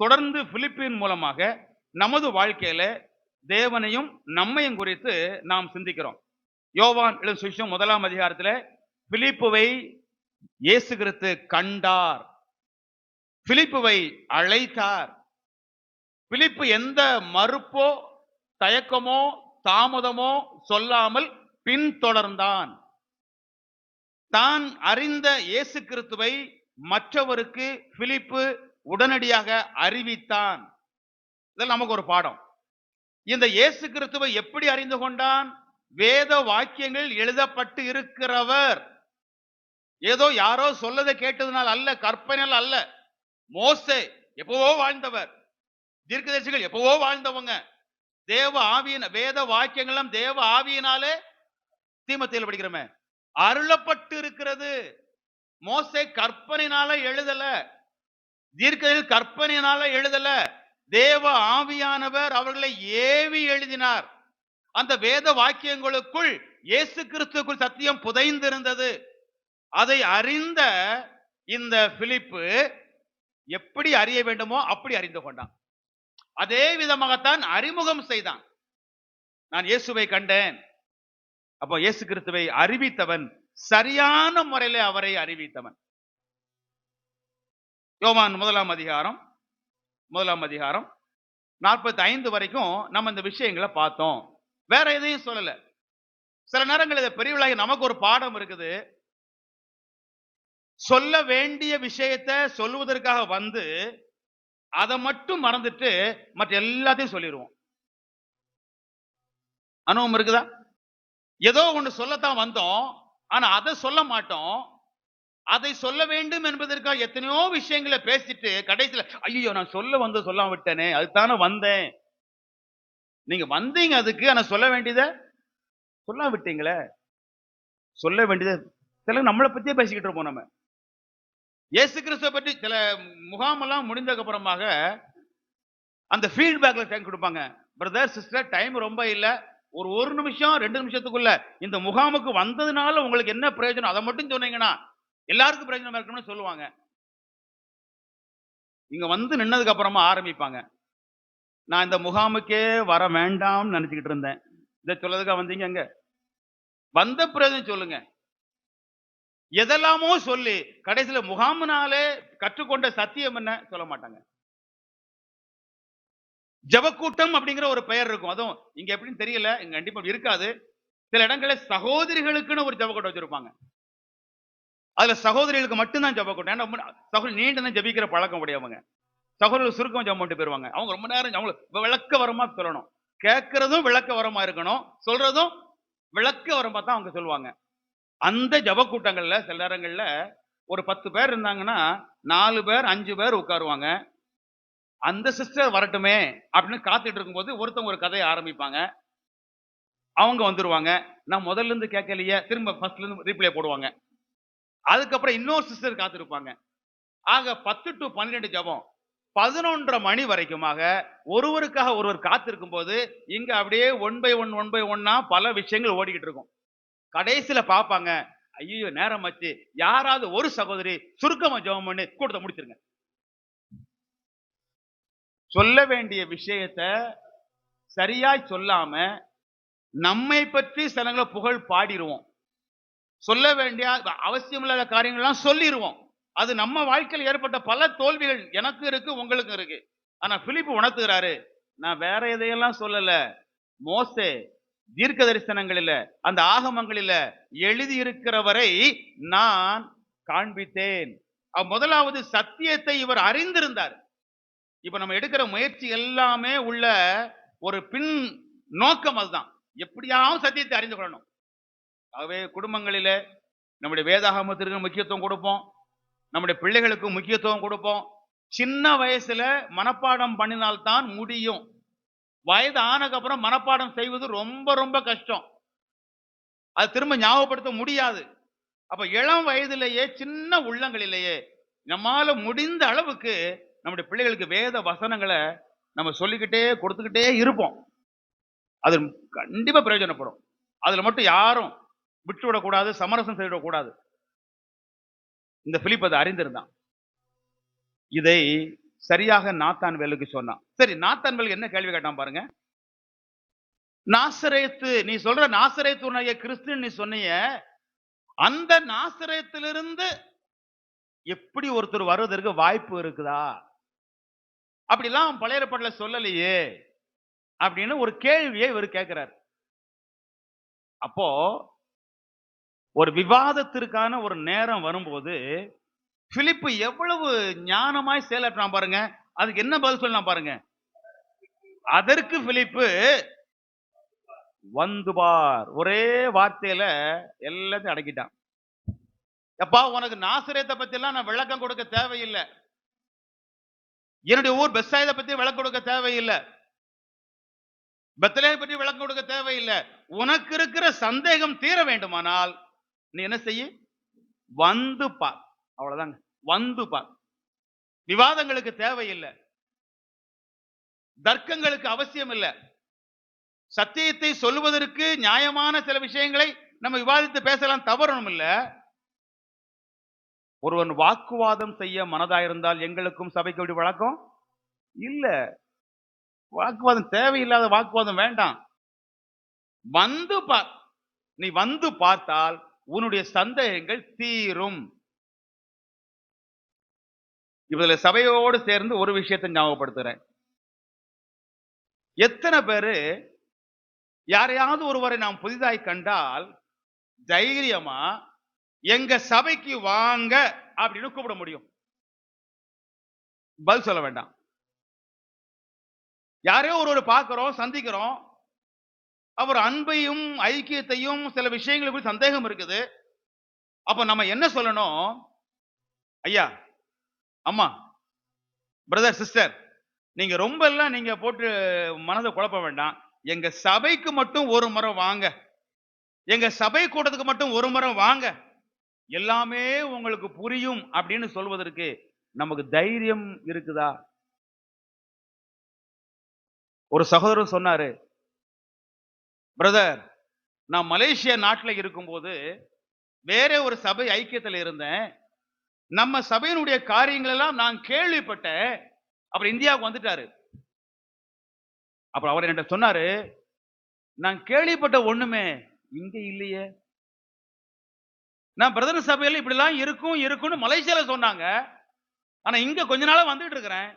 தொடர்ந்து பிலிப்பின் மூலமாக நமது வாழ்க்கையில தேவனையும் நம்மையும் குறித்து நாம் சிந்திக்கிறோம். யோவான் எழுதின சுவிசேஷம் 1ஆம் அதிகாரத்திலே பிலிப்புவை இயேசு கிறிஸ்து கண்டார், பிலிப்புவை அழைத்தார். பிலிப்பு எந்த மறுப்போ தயக்கமோ தாமதமோ சொல்லாமல் பின்தொடர்ந்தான். தான் அறிந்த இயேசு கிறிஸ்துவை மற்றவருக்கு பிலிப்பு உடனடியாக அறிவித்தான். இதெல்லாம் நமக்கு ஒரு பாடம். இந்த இயேசு கிறிஸ்துவை எப்படி அறிந்து கொண்டான்? வேத வாக்கியங்கள் எழுதப்பட்டு இருக்கிறவர். ஏதோ யாரோ சொல்லதை கேட்டதுனால் அல்ல, கற்பனையால் அல்ல. மோசே எப்பவோ வாழ்ந்தவர், தீர்க்கதரிசிகள் எப்பவோ வாழ்ந்தவங்க. தேவ ஆவியின் வேத வாக்கியங்களும் தேவ ஆவியினாலே தீமோத்தேயுல படிக்கிறோமே அருளப்பட்டு இருக்கிறது. மோசே கற்பனையினால எழுதல, தீர்க்கதரிசிகள் கற்பனையினால எழுதல. தேவ ஆவியானவர் அவர்களை ஏவி எழுதினார். அந்த வேத வாக்கியங்களுக்குள் இயேசு கிறிஸ்துவுக்குள் சத்தியம் புதைந்திருந்தது. அதை அறிந்த இந்த பிலிப்பு எப்படி அறிய வேண்டுமோ அப்படி அறிந்து கொண்டான். அதே விதமாகத்தான் அறிமுகம் செய்தான். நான் இயேசுவை கண்டேன். அப்போ இயேசு கிறிஸ்துவை அறிவித்தவன், சரியான முறையில் அவரை அறிவித்தவன். யோவான் 1ஆம் அதிகாரம் 45 வரைக்கும் நம்ம இந்த விஷயங்களை பார்த்தோம். வேற எதையும் சொல்லல. சில நேரங்களில் பெரியவளாகி நமக்கு ஒரு பாடம் இருக்குது. சொல்ல வேண்டிய விஷயத்தை சொல்லுவதற்காக வந்து அதை மட்டும் மறந்துட்டு மற்ற எல்லாத்தையும் சொல்லிடுவோம். அனுபவம் இருக்குதா? ஏதோ ஒன்று சொல்லத்தான் வந்தோம், ஆனா அதை சொல்ல மாட்டோம். அதை சொல்ல வேண்டும் என்பதற்காக எத்தனையோ விஷயங்களை பேசிட்டு கடைசியில் ஐயோ நான் சொல்ல வந்து சொல்லாம விட்டேனே, அதுதானே வந்தேன். நீங்க வந்தீங்க அதுக்கு, ஆனா சொல்ல வேண்டியதை சொல்லாம விட்டீங்களே. சொல்ல வேண்டியதை சில நம்மளை பத்தியே பேசிக்கிட்டு இருப்போம். நம்ம இயேசு கிறிஸ்துவை பற்றி சில முகாமெல்லாம் முடிந்ததுக்கு அப்புறமாக அந்த ஃபீட்பேக்ல டைம் கொடுப்பாங்க. பிரதர் சிஸ்டர், டைம் ரொம்ப இல்லை, ஒரு நிமிஷம் 2 நிமிஷத்துக்குள்ள இந்த முகாமுக்கு வந்ததுனால உங்களுக்கு என்ன பிரயோஜனம் அதை மட்டும் சொன்னீங்கன்னா எல்லாருக்கும் பிரயோஜனம் இருக்கணும்னு சொல்லுவாங்க. இங்க வந்து நின்னதுக்கு அப்புறமா ஆரம்பிப்பாங்க. நான் இந்த முகாமுக்கே வர வேண்டாம்னு நினைச்சுக்கிட்டு இருந்தேன், இதை சொல்லதுக்காக வந்தீங்க, அங்க வந்த பிரயோஜனம் சொல்லுங்க. எதெல்லாமோ சொல்லி கடைசியில முகாமினாலே கற்றுக்கொண்ட சத்தியம் என்ன சொல்ல மாட்டாங்க. ஜபக்கூட்டம் அப்படிங்கிற ஒரு பெயர் இருக்கும். அதுவும் இங்க எப்படின்னு தெரியல, இங்க கண்டிப்பா இருக்காது. சில இடங்களில் சகோதரிகளுக்குன்னு ஒரு ஜபக்கூட்டம் வச்சிருப்பாங்க. அதுல சகோதரிகளுக்கு மட்டும்தான் ஜபக்கூட்டம். ஏன்னா சகோதரி நீண்ட நேரம் ஜபிக்கிற பழக்கம் உடையவங்க. சகோதரர்கள் சுருக்கம் ஜபம் பண்ணிட்டு போயிருவாங்க. அவங்க ரொம்ப நேரம் அவங்களுக்கு விளக்க வரமா சொல்லணும். கேட்கறதும் விளக்க வரமா இருக்கணும், சொல்றதும் விளக்க வரமா தான் அவங்க சொல்லுவாங்க. அந்த ஜபக்கூட்டங்கள்ல சில நேரங்கள்ல ஒரு 10 பேர் இருந்தாங்கன்னா 4 பேர் 5 பேர் உட்காருவாங்க. அந்த சிஸ்டர் வரட்டுமே அப்படின்னு காத்துட்டு இருக்கும்போது ஒருத்தவங்க ஒரு கதையை ஆரம்பிப்பாங்க. அவங்க வந்துருவாங்க. நான் முதல்ல இருந்து கேட்கலையே, திரும்ப ஃபர்ஸ்ட்ல இருந்து ரீப்ளே போடுவாங்க. அதுக்கப்புறம் இன்னொரு சிஸ்டர் காத்திருப்பாங்க. ஆக 10 to 12 ஜபம் 11:30 மணி வரைக்குமாக ஒருவருக்காக ஒருவர் காத்திருக்கும் போது இங்க அப்படியே ஒன் பை ஒன்னா பல விஷயங்கள் ஓடிக்கிட்டு இருக்கும். கடைசியில பார்ப்பாங்க, ஐயோ நேரம் ஆச்சு, யாராவது ஒரு சகோதரி சுருக்கமா ஜெபம் பண்ணி கூட்டத்தை முடிச்சிருங்க. சொல்ல வேண்டிய விஷயத்தை சரியாய் சொல்லாம நம்மை பற்றி சிலங்களை புகழ் பாடிடுவோம். சொல்ல வேண்டிய அவசியம் இல்லாத காரியங்கள்லாம் சொல்லிடுவோம். அது நம்ம வாழ்க்கையில் ஏற்பட்ட பல தோல்விகள் எனக்கு இருக்கு, உங்களுக்கு இருக்கு. ஆனா பிலிப்பு உணர்த்துகிறாரு, நான் வேற எதையெல்லாம் சொல்லல, மோசே தீர்க்க தரிசனங்களில அந்த ஆகமங்களில எழுதி இருக்கிறவரை நான் காண்பித்தேன். முதலாவது சத்தியத்தை இவர் அறிந்திருந்தார். இப்ப நம்ம எடுக்கிற முயற்சி எல்லாமே உள்ள ஒரு பின் நோக்கம் அதுதான், எப்படியாவது சத்தியத்தை அறிந்து கொள்ளணும். ஆகவே குடும்பங்களில நம்முடைய வேதாகமத்திற்கு முக்கியத்துவம் கொடுப்போம், நம்முடைய பிள்ளைகளுக்கு முக்கியத்துவம் கொடுப்போம். சின்ன வயசுல மனப்பாடம் பண்ணினால்தான் முடியும். வயது ஆனதுக்கு அப்புறம் மனப்பாடம் செய்வது ரொம்ப ரொம்ப கஷ்டம், அது திரும்ப ஞாபகப்படுத்த முடியாது. அப்ப இளம் வயதிலேயே சின்ன உள்ளங்களிலேயே நம்மால முடிந்த அளவுக்கு நம்முடைய பிள்ளைகளுக்கு வேத வசனங்களை நம்ம சொல்லிக்கிட்டே கொடுத்துக்கிட்டே இருப்போம். அது கண்டிப்பா பிரயோஜனப்படும். அதுல மட்டும் யாரும் விட்டுவிடக்கூடாது, சமரசம் செய்துவிடக்கூடாது. இந்த பிலிப்பு அதை அறிந்திருந்தான். இதை சரியாக நாத்தான்வேலுக்கு சொன்னான். சரி, நாத்தான்வேல் என்ன கேள்வி கேட்டான் பாருங்க. நாசரேத்து, நீ சொல்ற நாசரேத்துடைய கிறிஸ்து நீ சொன்னீங்க, அந்த நாசரேத்திலிருந்து எப்படி ஒருத்தர் வருவதற்கு வாய்ப்பு இருக்குதா? அப்படிலாம் பழைய ஏற்பாட்டுல சொல்லலையே அப்படின்னு ஒரு கேள்வியை இவர் கேட்கிறார். அப்போ ஒரு விவாதத்திற்கான ஒரு நேரம் வரும்போது பிலிப்பு எவ்வளவு ஞானமாய் செயலாற்றான் பாருங்க. அதுக்கு என்ன பதில் சொல்லலாம் பாருங்க. அதற்கு பிலிப்பு வந்து பார், ஒரே வார்த்தையில எல்லாத்தையும் அடக்கிட்டான். எப்பா, உனக்கு நாசரேத்தை பத்தி எல்லாம் நான் விளக்கம் கொடுக்க தேவையில்லை. என்னுடைய ஊர் பெத்சாயிதை பத்தி விளக்கம் கொடுக்க தேவையில்லை. பெத்லகேமை பற்றி விளக்கம் கொடுக்க தேவையில்லை. உனக்கு இருக்கிற சந்தேகம் தீர வேண்டுமானால் நீ என்ன செய்ய? வந்து பார். அவ்வளவுதாங்க. வந்து பார். விவாதங்களுக்கு தேவையில்லை, தர்க்கங்களுக்கு அவசியம் இல்லை. சத்தியத்தை சொல்லுவதற்கு நியாயமான சில விஷயங்களை நம்ம விவாதித்து பேசலாம், தவறும் இல்ல. ஒருவன் வாக்குவாதம் செய்ய மனதாயிருந்தால் எங்களுக்கும் சபைக்கு அப்படி வழக்கம் இல்ல. வாக்குவாதம் தேவையில்லாத வாக்குவாதம் வேண்டாம். வந்து பார். நீ வந்து பார்த்தால் உன்னுடைய சந்தேகங்கள் தீரும். இதுல சபையோடு சேர்ந்து ஒரு விஷயத்தை ஞாபகப்படுத்துறேன். எத்தனை பேரு யாரையாவது ஒருவரை நாம் புதிதாய் கண்டால் தைரியமா எங்க சபைக்கு வாங்க அப்படின்னு கூப்பிட முடியும்? பதில் சொல்ல வேண்டாம். யாரையோ ஒருவர் பார்க்கிறோம், சந்திக்கிறோம், அவர் அன்பையும் ஐக்கியத்தையும் சில விஷயங்களுக்கு சந்தேகம் இருக்குது. அப்ப நம்ம என்ன சொல்லணும்? ஐயா, அம்மா, பிரதர், சிஸ்டர், நீங்க ரொம்ப எல்லாம் நீங்க போட்டு மனதை குழப்ப வேண்டாம். எங்க சபைக்கு மட்டும் ஒரு முறை வாங்க, எங்க சபை கூட்டத்துக்கு மட்டும் ஒரு முறை வாங்க, எல்லாமே உங்களுக்கு புரியும் அப்படின்னு சொல்வதற்கு நமக்கு தைரியம் இருக்குதா? ஒரு சகோதரர் சொன்னாரு, பிரதர், நான் மலேசியா நாட்டில் இருக்கும்போது வேற ஒரு சபை ஐக்கியத்தில் இருந்தேன். நம்ம சபையினுடைய காரியங்கள் எல்லாம் நான் கேள்விப்பட்டேன். அப்புறம் இந்தியாவுக்கு வந்துட்டாரு. அப்புறம் அவர் என்கிட்ட சொன்னாரு, நான் கேள்விப்பட்ட ஒண்ணுமே இங்க இல்லையே. நான் பிரதர் சபையில இப்படிலாம் இருக்கும் இருக்கும்னு மலேசியால சொன்னாங்க. ஆனா இங்க கொஞ்ச நாளா வந்துட்டு இருக்கிறேன்,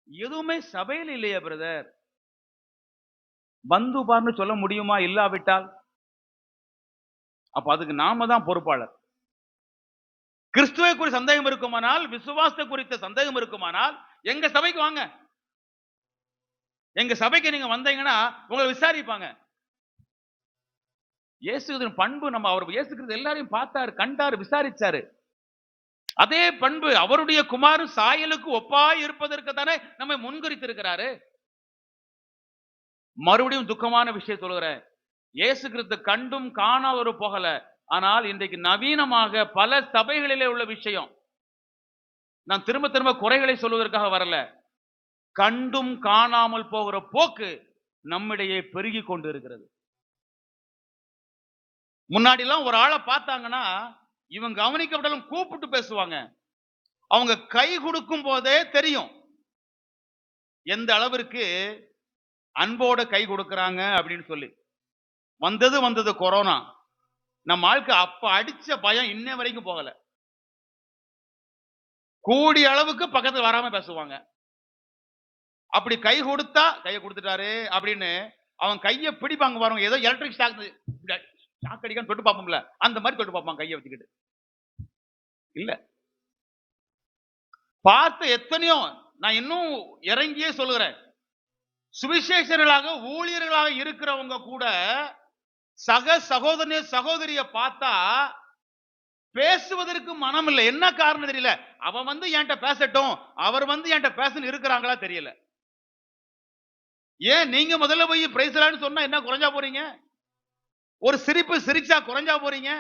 எதுவுமே சபையில் இல்லையே பிரதர். வந்து பாருன்னு சொல்ல முடியுமா இல்லாவிட்டால்? அப்ப அதுக்கு நாம தான் பொறுப்பாளர். கிறிஸ்துவை குறித்த சந்தேகம் இருக்குமானால், விசுவாசத்தை குறித்த சந்தேகம் இருக்குமானால் எங்க சபைக்கு வாங்க. எங்க சபைக்கு நீங்க வந்தீங்கன்னா உங்களை விசாரிப்பாங்க. இயேசுவின் பண்பு, நம்ம அவர் இயேசு கிறிஸ்து எல்லாரையும் பார்த்தாரு, கண்டாரு, விசாரிச்சாரு. அதே பண்பு அவருடைய குமார் சாயலுக்கு ஒப்பாய் இருப்பதற்கு தானே நம்மை முன்குறித்திருக்கிறாரு. மறுபடியும் துக்கமான விஷயம் சொல்கிறேன். இயேசு கிறிஸ்து கண்டும் காணாதொரு போகல. ஆனால் இன்றைக்கு நவீனமாக பல சபைகளிலே உள்ள விஷயம், நான் திரும்ப திரும்ப குறைகளை சொல்வதற்காக வரல, கண்டும் காணாமல் போகிற போக்கு நம்மிடையே பெருகி கொண்டு இருக்கிறது. முன்னாடி எல்லாம் ஒரு ஆளை பார்த்தாங்கன்னா இவங்க கவனிக்கப்பட்டாலும் கூப்பிட்டு பேசுவாங்க. அவங்க கை கொடுக்கும் போதே தெரியும் எந்த அளவிற்கு அன்போட கை கொடுக்கறாங்க அப்படின்னு சொல்லி. வந்தது கொரோனா. நம்ம ஆளுக்கு அப்ப அடிச்ச பயம் இன்ன வரைக்கும் போகல. கூடிய அளவுக்கு பக்கத்துல வராம பேசுவாங்க. அப்படி கை கொடுத்தா கையை கொடுத்துட்டாரு அப்படின்னு அவன் கையை பிடிப்பாங்க பாருங்க. ஏதோ எலக்ட்ரிக் ஷாக் அடிக்கான்னு தொட்டு பார்ப்போம்ல, அந்த மாதிரி தொட்டு பார்ப்பான் கையை வச்சுக்கிட்டு. இல்ல, பார்த்த எத்தனையோ, நான் இன்னும் இறங்கியே சொல்லுகிறேன், சுவிசேஷர்களாக ஊழியர்களாக இருக்கிறவங்க கூட சக சகோதரனே சகோதரிய பார்த்தா பேசுவதற்கு மனம் இல்லை. என்ன காரணம் தெரியல. அவன் வந்து என்கிட்ட பேசட்டும், அவர் வந்து என்கிட்ட பேசணும் இருக்கிறாங்களா தெரியல. ஏன் நீங்க முதல்ல போய் பிரைஸ்லான்னு சொன்னா என்ன குறைஞ்சா போறீங்க? ஒரு சிரிப்பு சிரிச்சா குறைஞ்சா போறீங்க?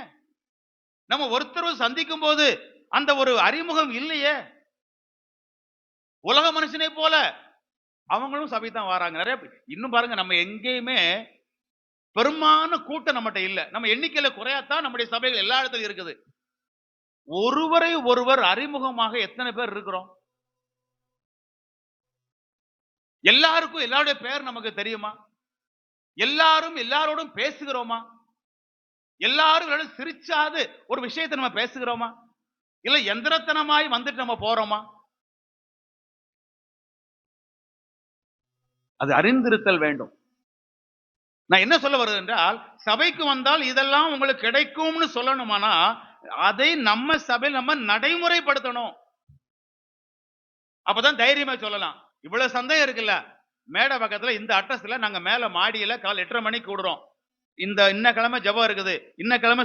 நம்ம ஒருத்தர் சந்திக்கும் போது அந்த ஒரு அறிமுகம் இல்லையே. உலக மனுஷனை போல அவங்களும் சபை தான் வராங்க. நிறைய இன்னும் பாருங்க, நம்ம எங்கேயுமே பெரும்பாலான கூட்டம் நம்மகிட்ட இல்ல. நம்ம எண்ணிக்கையில குறையாத்தான் நம்முடைய சபைகள் எல்லா இடத்துலயும் இருக்குது. ஒருவரை ஒருவர் அறிமுகமாக எத்தனை பேர் இருக்கிறோம்? எல்லாருக்கும் எல்லாருடைய பெயர் நமக்கு தெரியுமா? எல்லாரும் எல்லாரோடும் பேசுகிறோமா? எல்லாரும் சிரிச்சாது ஒரு விஷயத்தை நம்ம பேசுகிறோமா? இல்ல எந்திரத்தனமாய் வந்துட்டு நம்ம போறோமா? அது அறிந்திருத்தல் வேண்டும். நான் என்ன சொல்ல வருது என்றால், சபைக்கு வந்தால் இதெல்லாம் உங்களுக்கு கிடைக்கும்னு சொல்லணுமானா, அதை நம்ம சபையில் நம்ம நடைமுறைப்படுத்தணும். அப்பதான் தைரியமா சொல்லலாம். இவ்வளவு சந்தேகம் இருக்குல்ல, மேடை பக்கத்துல இந்த அட்ரஸ்ல நாங்க மேல மாடியில காலை 8:30 மணிக்கு கூடுறோம். இன்ன கிழமை ஜெபம் இருக்குது. இன்ன கிழமை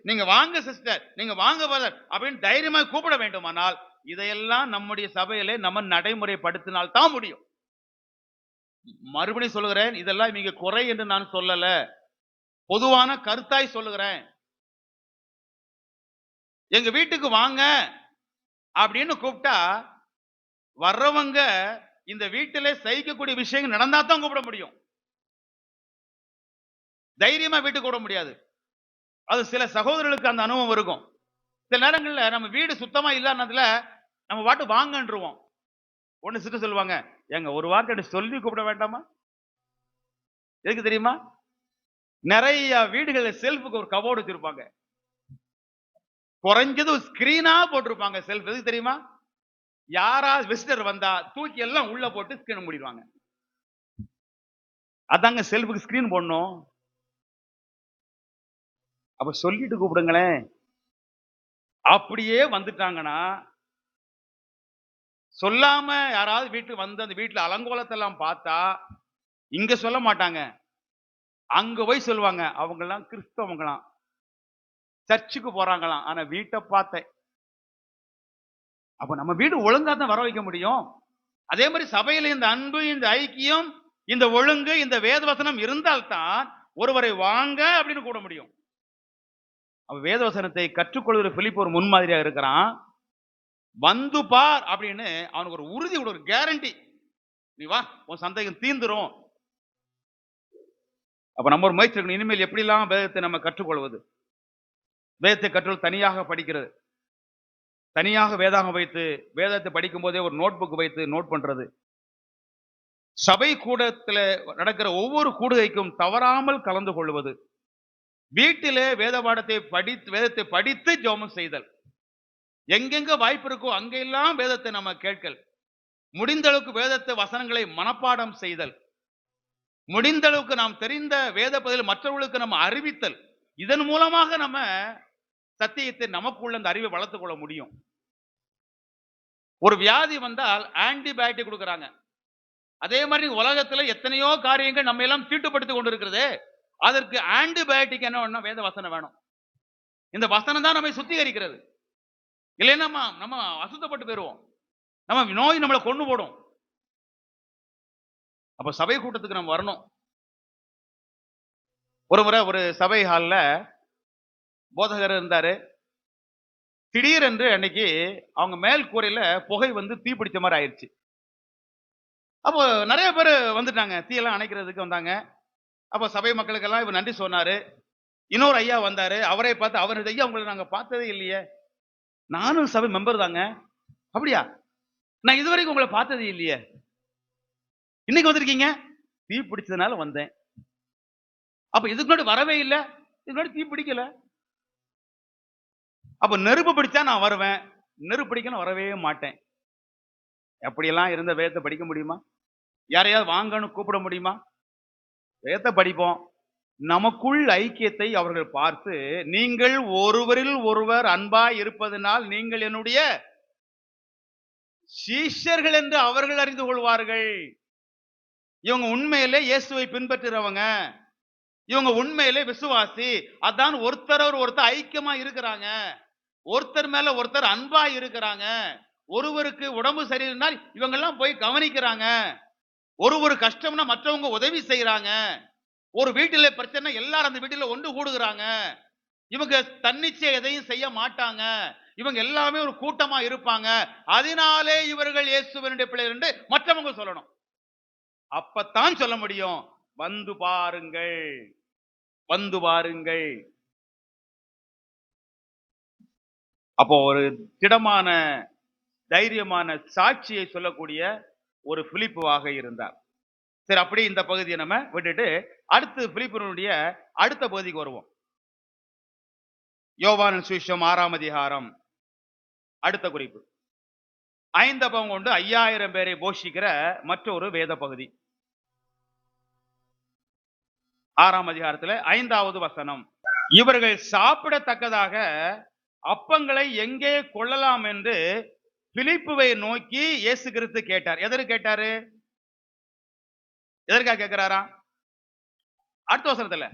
நீங்க வாங்க சிஸ்டர், நீங்க வாங்க பிரதர் அப்படின்னு தைரியமா கூப்பிட வேண்டுமானால், இதையெல்லாம் நம்முடைய சபையிலே நம்ம நடைமுறைப்படுத்தினால் தான் முடியும். மறுபடியும் சொல்லுகிறேன், இதெல்லாம் நீங்க குறை என்று நான் சொல்லல. பொதுவான கருத்தாய் சொல்லுகிறேன். எங்க வீட்டுக்கு வாங்க அப்படின்னு கூப்பிட்டா வர்றவங்க இந்த வீட்டிலே சகிக்கக்கூடிய விஷயங்கள் நடந்தா தான் கூப்பிட முடியும். தைரியமா வீட்டுக்கு கூப்பிட முடியாது. அது சில சகோதரர்களுக்கு அந்த அனுபவம் இருக்கும். சில நேரங்கள்ல நம்ம வீடு சுத்தமா இல்லாததுல நம்ம பாட்டு வாங்கன்றுவோம். ஒண்ணு சிஸ்டர் சொல்லுவாங்க, ஏங்க ஒரு வார்த்தை சொல்லி கூப்பிட வேண்டாமா? எதுக்கு தெரியுமா? நிறைய வீடுகள்ல செல்ஃபுக்கு ஒரு கபோர்டு வச்சிருப்பாங்க. குறைஞ்சது ஸ்கிரீனா போட்டிருப்பாங்க செல்ஃப். எதுக்கு தெரியுமா? யாராவது விசிட்டர் வந்தா தூக்கி எல்லாம் உள்ள போட்டு ஸ்கிரீன் மூடிடுவாங்க. அதாங்க செல்ஃபுக்கு ஸ்கிரீன் போடணும். அப்ப சொல்லிட்டு கூப்பிடுங்களேன். அப்படியே வந்துட்டாங்கன்னா சொல்லாம யாராவது வீட்டுக்கு வந்து அந்த வீட்டுல அலங்கோலத்தை எல்லாம் பார்த்தா இங்க சொல்ல மாட்டாங்க, அங்க போய் சொல்லுவாங்க. அவங்க எல்லாம் கிறிஸ்தவங்களாம், சர்ச்சுக்கு போறாங்களாம். ஆனா வீட்டை பார்த்தேன். அப்ப நம்ம வீடு ஒழுங்கா தான் வர வைக்க முடியும். அதே மாதிரி சபையில இந்த அன்பு, இந்த ஐக்கியம், இந்த ஒழுங்கு, இந்த வேதவசனம் இருந்தால்தான் ஒருவரை வாங்க அப்படின்னு கூட முடியும். அவ வேதவசனத்தை கற்றுக்கொள்கிற பிலிப்பு ஒரு முன்மாதிரியா இருக்கிறான். வந்து பார் அப்படின்னு அவனுக்கு ஒரு உறுதி, ஒரு கேரண்டி. நீ வா, உன் சந்தேகம் தீந்துரும். அப்ப நம்ம ஒரு முயற்சி இருக்கணும். இனிமேல் எப்படிலாம் வேதத்தை நம்ம கற்றுக்கொள்வது? வேதத்தை கற்றுக் தனியாக படிக்கிறது, தனியாக வேதாகம் வைத்து வேதத்தை படிக்கும் போதே ஒரு நோட் புக் வைத்து நோட் பண்றது, சபை கூடத்துல நடக்கிற ஒவ்வொரு கூடுகைக்கும் தவறாமல் கலந்து கொள்வது, வீட்டிலே வேத பாடத்தை வேதத்தை படித்து ஜெபம் செய்தல், எங்கெங்க வாய்ப்பு இருக்கோ அங்கெல்லாம் வேதத்தை நம்ம கேட்கல், முடிந்த அளவுக்கு வேதத்தை வசனங்களை மனப்பாடம் செய்தல், முடிந்த அளவுக்கு நாம் தெரிந்த வேத பதில் மற்றவர்களுக்கு நம்ம அறிவித்தல். இதன் மூலமாக நம்ம சத்தியத்தை நமக்குள்ள அந்த அறிவை வளர்த்துக் கொள்ள முடியும். ஒரு வியாதி வந்தால் ஆன்டிபயோட்டிக் கொடுக்கறாங்க. அதே மாதிரி உலகத்துல எத்தனையோ காரியங்கள் நம்ம எல்லாம் தீட்டுப்படுத்திக் கொண்டிருக்கிறது. அதற்கு ஆன்டிபயோட்டிக் என்ன வேணும்? வேத வசனம் வேணும். இந்த வசனம் தான் நம்மை சுத்திகரிக்கிறது. இல்லைன்னா நம்ம அசுத்தப்பட்டு போயிருவோம். நம்ம நோய் நம்மளை கொண்டு போடும். அப்ப சபை கூட்டத்துக்கு நம்ம வரணும். ஒரு முறை ஒரு சபை ஹால்ல போதகர் இருந்தாரு. திடீரென்று அன்னைக்கு அவங்க மேல் கூரையில புகை வந்து தீ பிடிச்ச மாதிரி ஆயிடுச்சு. அப்போ நிறைய பேர் வந்துட்டாங்க, தீயெல்லாம் அணைக்கிறதுக்கு வந்தாங்க. அப்போ சபை மக்களுக்கெல்லாம் இவர் நன்றி சொன்னாரு. இன்னொரு ஐயா வந்தாரு. அவரை பார்த்து அவர், ஐயா உங்களை நாங்க பார்த்ததே இல்லையே. நானும் சபை மெம்பர் தாங்க. அப்படியா? நான் இதுவரைக்கும் உங்களை பார்த்ததே இல்லையே. இன்னைக்கு வந்திருக்கீங்க? தீ பிடிச்சதுனால வந்தேன். அப்ப இதுக்கு முன்னாடி வரவே இல்லை. இதுக்கு முன்னாடி தீ பிடிக்கல. அப்ப நெருப்பு பிடிச்சா நான் வருவேன், நெருப்பு பிடிக்க நான் வரவே மாட்டேன். எப்படியெல்லாம் இருந்த வேதத்தை படிக்க முடியுமா? யாரையாவது வாங்கன்னு கூப்பிட முடியுமா? வேதத்தை படிப்போம். நமக்குள் ஐக்கியத்தை அவர்கள் பார்த்து, நீங்கள் ஒருவரில் ஒருவர் அன்பாய் இருப்பதனால் நீங்கள் என்னுடைய சீஷர்கள் என்று அவர்கள் அறிந்து கொள்வார்கள். இவங்க உண்மையிலே இயேசுவை பின்பற்றுறவங்க, இவங்க உண்மையிலே விசுவாசி. அதான் ஒருத்தர் ஐக்கியமா இருக்கிறாங்க, ஒருத்தர் மேல ஒருத்தர் அன்பா இருக்கிறாங்க, ஒருவருக்கு உடம்பு சரியில்லைன்னா இவங்க எல்லாம் போய் கவனிக்கிறாங்க, ஒரு கஷ்டம்னா மற்றவங்க உதவி செய்யறாங்க, ஒரு வீட்டில பிரச்சனை எல்லாரும் அந்த வீட்டில ஒன்று கூடுகிறாங்க, இவங்க தன்னிச்சை எதையும் செய்ய மாட்டாங்க, இவங்க எல்லாமே ஒரு கூட்டமா இருப்பாங்க, அதனாலே இவர்கள் இயேசுவினுடைய பிள்ளைகள் என்று மற்றவங்க சொல்லணும். அப்பத்தான் சொல்ல முடியும், வந்து பாருங்கள், வந்து பாருங்கள். அப்போ ஒரு திடமான தைரியமான சாட்சியை சொல்லக்கூடிய ஒரு பிலிப்புவாக இருந்தார். சரி, அப்படி இந்த பகுதியை நம்ம விட்டுட்டு அடுத்து பிலிப்பியருடைய அடுத்த பகுதிக்கு வருவோம். யோவானின் சுவிசேஷம் 6ஆம் அதிகாரம் அடுத்த குறிப்பு. 5 அப்பம் கொண்டு 5000 பேரை போஷிக்கிற மற்றொரு வேத பகுதி. 6ஆம் அதிகாரத்துல 5வது வசனம். இவர்கள் சாப்பிடத்தக்கதாக அப்பங்களை எங்கே கொள்ளலாம் என்று பிலிப்புவை நோக்கி இயேசு கிறிஸ்து கேட்டார். எதற்கு கேட்டாரு? எதற்காக கேட்கிறாரா? அடுத்த வசனத்துல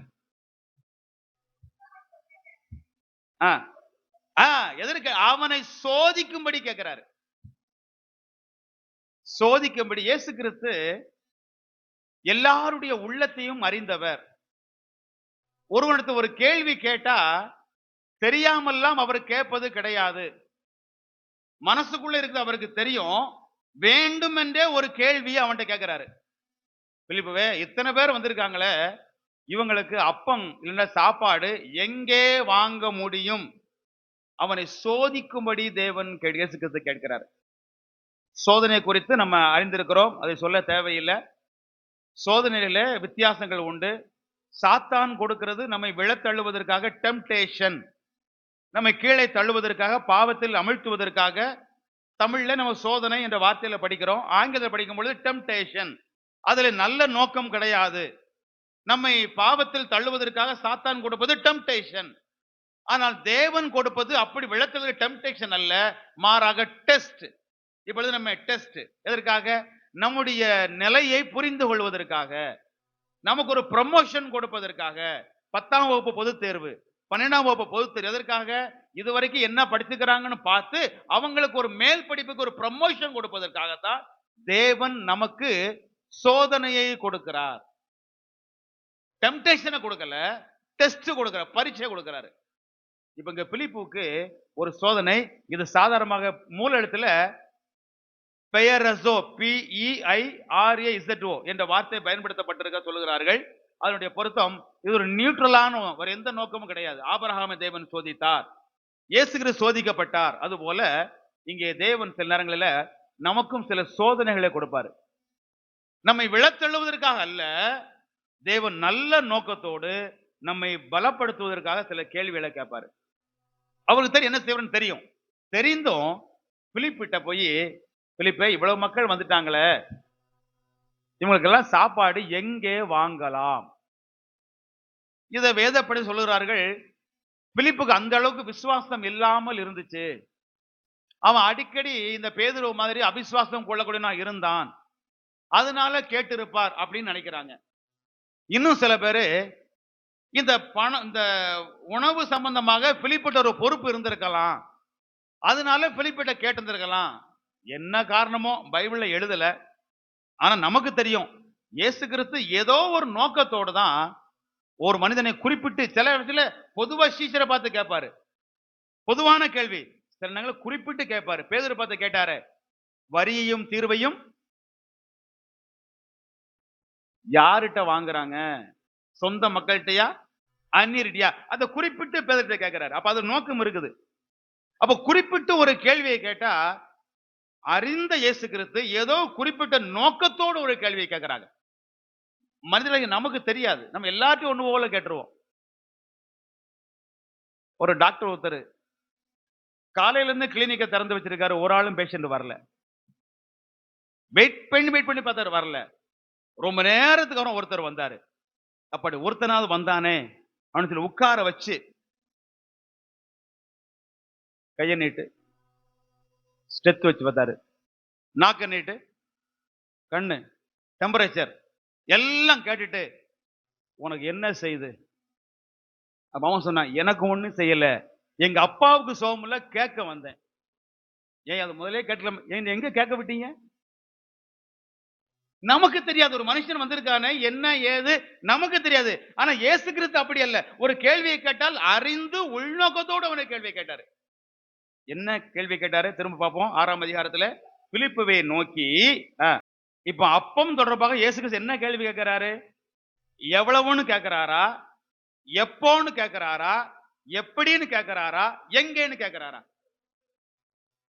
ஆ, ஆ, எதற்கு? அவனை சோதிக்கும்படி கேட்கிறாரு. சோதிக்கும்படி. இயேசு கிறிஸ்து எல்லாருடைய உள்ளத்தையும் அறிந்தவர். ஒருவனுக்கு ஒரு கேள்வி கேட்டா தெரியாமல்லாம் அவர் கேட்பது கிடையாது. மனசுக்குள்ள இருக்குது அவருக்கு தெரியும். வேண்டுமென்றே ஒரு கேள்வியை அவன்கிட்ட கேட்கிறாரு. பிலிப்புவே, இத்தனை பேர் வந்திருக்காங்களே, இவங்களுக்கு அப்பம் இல்ல சாப்பாடு எங்கே வாங்க முடியும்? அவனை சோதிக்கும்படி தேவன் இயேசு கிறிஸ்து கேட்கிறார். சோதனை குறித்து நம்ம அறிந்திருக்கிறோம், அதை சொல்ல தேவையில்லை. சோதனையில வித்தியாசங்கள் உண்டு. சாத்தான் கொடுக்கிறது நம்மை விழத்தள்ளுவதற்காக டெம்டேஷன், நம்மை கீழே தள்ளுவதற்காக, பாவத்தில் அமிழ்த்துவதற்காக. தமிழ்ல நம்ம சோதனை என்ற வார்த்தையில படிக்கிறோம். ஆங்கிலத்தில் படிக்கும் பொழுது டெம்டேஷன். அதுல நல்ல நோக்கம் கிடையாது. நம்மை பாவத்தில் தள்ளுவதற்காக சாத்தான் கொடுப்பது டெம்டேஷன். ஆனால் தேவன் கொடுப்பது அப்படி விழத்தள்ளு டெம்டேஷன் அல்ல, மாறாக டெஸ்ட். இப்பொழுது நம்ம டெஸ்ட் எதற்காக? நம்முடைய நிலையை புரிந்து கொள்வதற்காக, நமக்கு ஒரு ப்ரமோஷன் கொடுப்பதற்காக. 10ஆம் வகுப்பு பொதுத் தேர்வு, 12ஆம் வகுப்பு பொதுத் தேர்வு எதற்காக? இதுவரைக்கும் என்ன படிச்சுக்கிறாங்கன்னு பார்த்து அவங்களுக்கு ஒரு மேல் படிப்புக்கு ஒரு ப்ரமோஷன் கொடுப்பதற்காகத்தான் தேவன் நமக்கு சோதனையை கொடுக்கிறார். டெம்டேஷனை கொடுக்கல, டெஸ்ட் கொடுக்கிறார், பரீட்சை கொடுக்கிறாரு. இப்ப இங்க பிலிப்புக்கு ஒரு சோதனை. இது சாதாரணமாக மூல எழுத்துல பெயரசோ, PEIRAZO என்ற வார்த்தை பயன்படுத்தப்பட்டிருக்க சொல்லுகிறார்கள். அதனுடைய பொருத்தம் இது ஒரு நியூட்ரலான, ஒரு எந்த நோக்கமும் கிடையாது. ஆபிரகாமை தேவன் சோதித்தார், இயேசு கிறிஸ்து சோதிக்கப்பட்டார். அதுபோல இங்கே தேவன் சில நேரங்களில் நமக்கும் சில சோதனைகளை கொடுப்பாரு. நம்மை விழத்தள்ளுவதற்காக அல்ல, தேவன் நல்ல நோக்கத்தோடு நம்மை பலப்படுத்துவதற்காக சில கேள்விகளை கேட்பாரு. அவருக்கு தெரியும் என்ன செய்வன்னு தெரியும். தெரிந்தும் பிலிப்பிட்ட போய், பிலிப்பே, இவ்வளவு மக்கள் வந்துட்டாங்களே, இவங்களுக்கெல்லாம் சாப்பாடு எங்கே வாங்கலாம்? இதை வேதப்படி சொல்லுகிறார்கள். பிலிப்புக்கு அந்த அளவுக்கு விசுவாசம் இல்லாமல் இருந்துச்சு. அவன் அடிக்கடி இந்த பேதுரு மாதிரி அவிசுவாசம் கொள்ளக்கூடிய இருந்தான், அதனால கேட்டிருப்பார் அப்படின்னு நினைக்கிறாங்க. இன்னும் சில பேரு இந்த பணம், இந்த உணவு சம்பந்தமாக பிலிப்பிட்ட ஒரு பொறுப்பு இருந்திருக்கலாம், அதனால பிலிப்பிட்ட கேட்டிருந்திருக்கலாம். என்ன காரணமோ பைபிள்ல எழுதல. ஆனா நமக்கு தெரியும், இயேசு கிறிஸ்து ஏதோ ஒரு நோக்கத்தோடு தான் ஒரு மனிதனை குறிப்பிட்டு, சில இடத்துல பொதுவா சீஷரை பார்த்து கேட்பாரு, பொதுவான கேள்வி. சில நேரங்களில் குறிப்பிட்டு கேட்பாரு. பேதுரு பார்த்து கேட்டாரு, வரியையும் தீர்வையும் யார்கிட்ட வாங்குறாங்க? சொந்த மக்கள்கிட்டயா, அந்நியர்கிட்டயா? அதை குறிப்பிட்டு பேதுருட்ட கேட்கிறாரு. அப்ப அது நோக்கம் இருக்குது. அப்ப குறிப்பிட்டு ஒரு கேள்வியை கேட்டா, அறிந்த இயேசு கிறிஸ்து ஏதோ குறிப்பிட்ட நோக்கத்தோடு ஒரு கேள்வியை கேட்கிறாங்க. மனிதர்களுக்கு நமக்கு தெரியாது, நம்ம எல்லாத்தையும் ஒண்ணு போல கேட்டுருவோம். ஒரு டாக்டர் ஒருத்தர் காலையில இருந்து கிளினிக்கை திறந்து வச்சிருக்காரு, ஒரு ஆளும் பேஷண்ட் வரல. வெயிட் பண்ணி பார்த்தாரு, வரல. ரொம்ப நேரத்துக்கு அப்புறம் ஒருத்தர் வந்தாரு. அப்படி ஒருத்தனாவது வந்தானே அவனு சொல்லி உட்கார வச்சு, கைய நீட்டு, ஸ்டெத் வச்சு பார்த்தாரு, நாக்க நீட்டு, கண்ணு, டெம்பரேச்சர் எல்லாம் கேட்டுட்டு, உனக்கு என்ன செய்யுது? அப்ப அவன் சொன்னான், எனக்கு ஒண்ணும் செய்யல, எங்க அப்பாவுக்கு சோகம் இல்ல, கேட்க வந்தேன். ஏன் அது முதலே கேட்கலாம்? எங்க கேட்க விட்டீங்க? நமக்கு தெரியாது. ஒரு மனுஷன் வந்திருக்கானே, என்ன ஏது நமக்கு தெரியாது. ஆனா இயேசு கிறிஸ்து அப்படி அல்ல. ஒரு கேள்வியை கேட்டால் அறிந்து உள்நோக்கத்தோடு அவனை கேள்வி கேட்டாரு. என்ன கேள்வி கேட்டாரு? திரும்ப பார்ப்போம். 6ஆம் அதிகாரத்துல பிலிப்புவை நோக்கி, இப்ப அப்பம் தொடர்பாக இயேசு கிறிஸ்து என்ன கேள்வி கேட்கிறாரு? எவ்வளவுன்னு கேட்கிறாரா, எப்போன்னு கேட்கிறாரா, எப்படின்னு கேட்கிறாரா, எங்கேன்னு கேட்கிறாரா?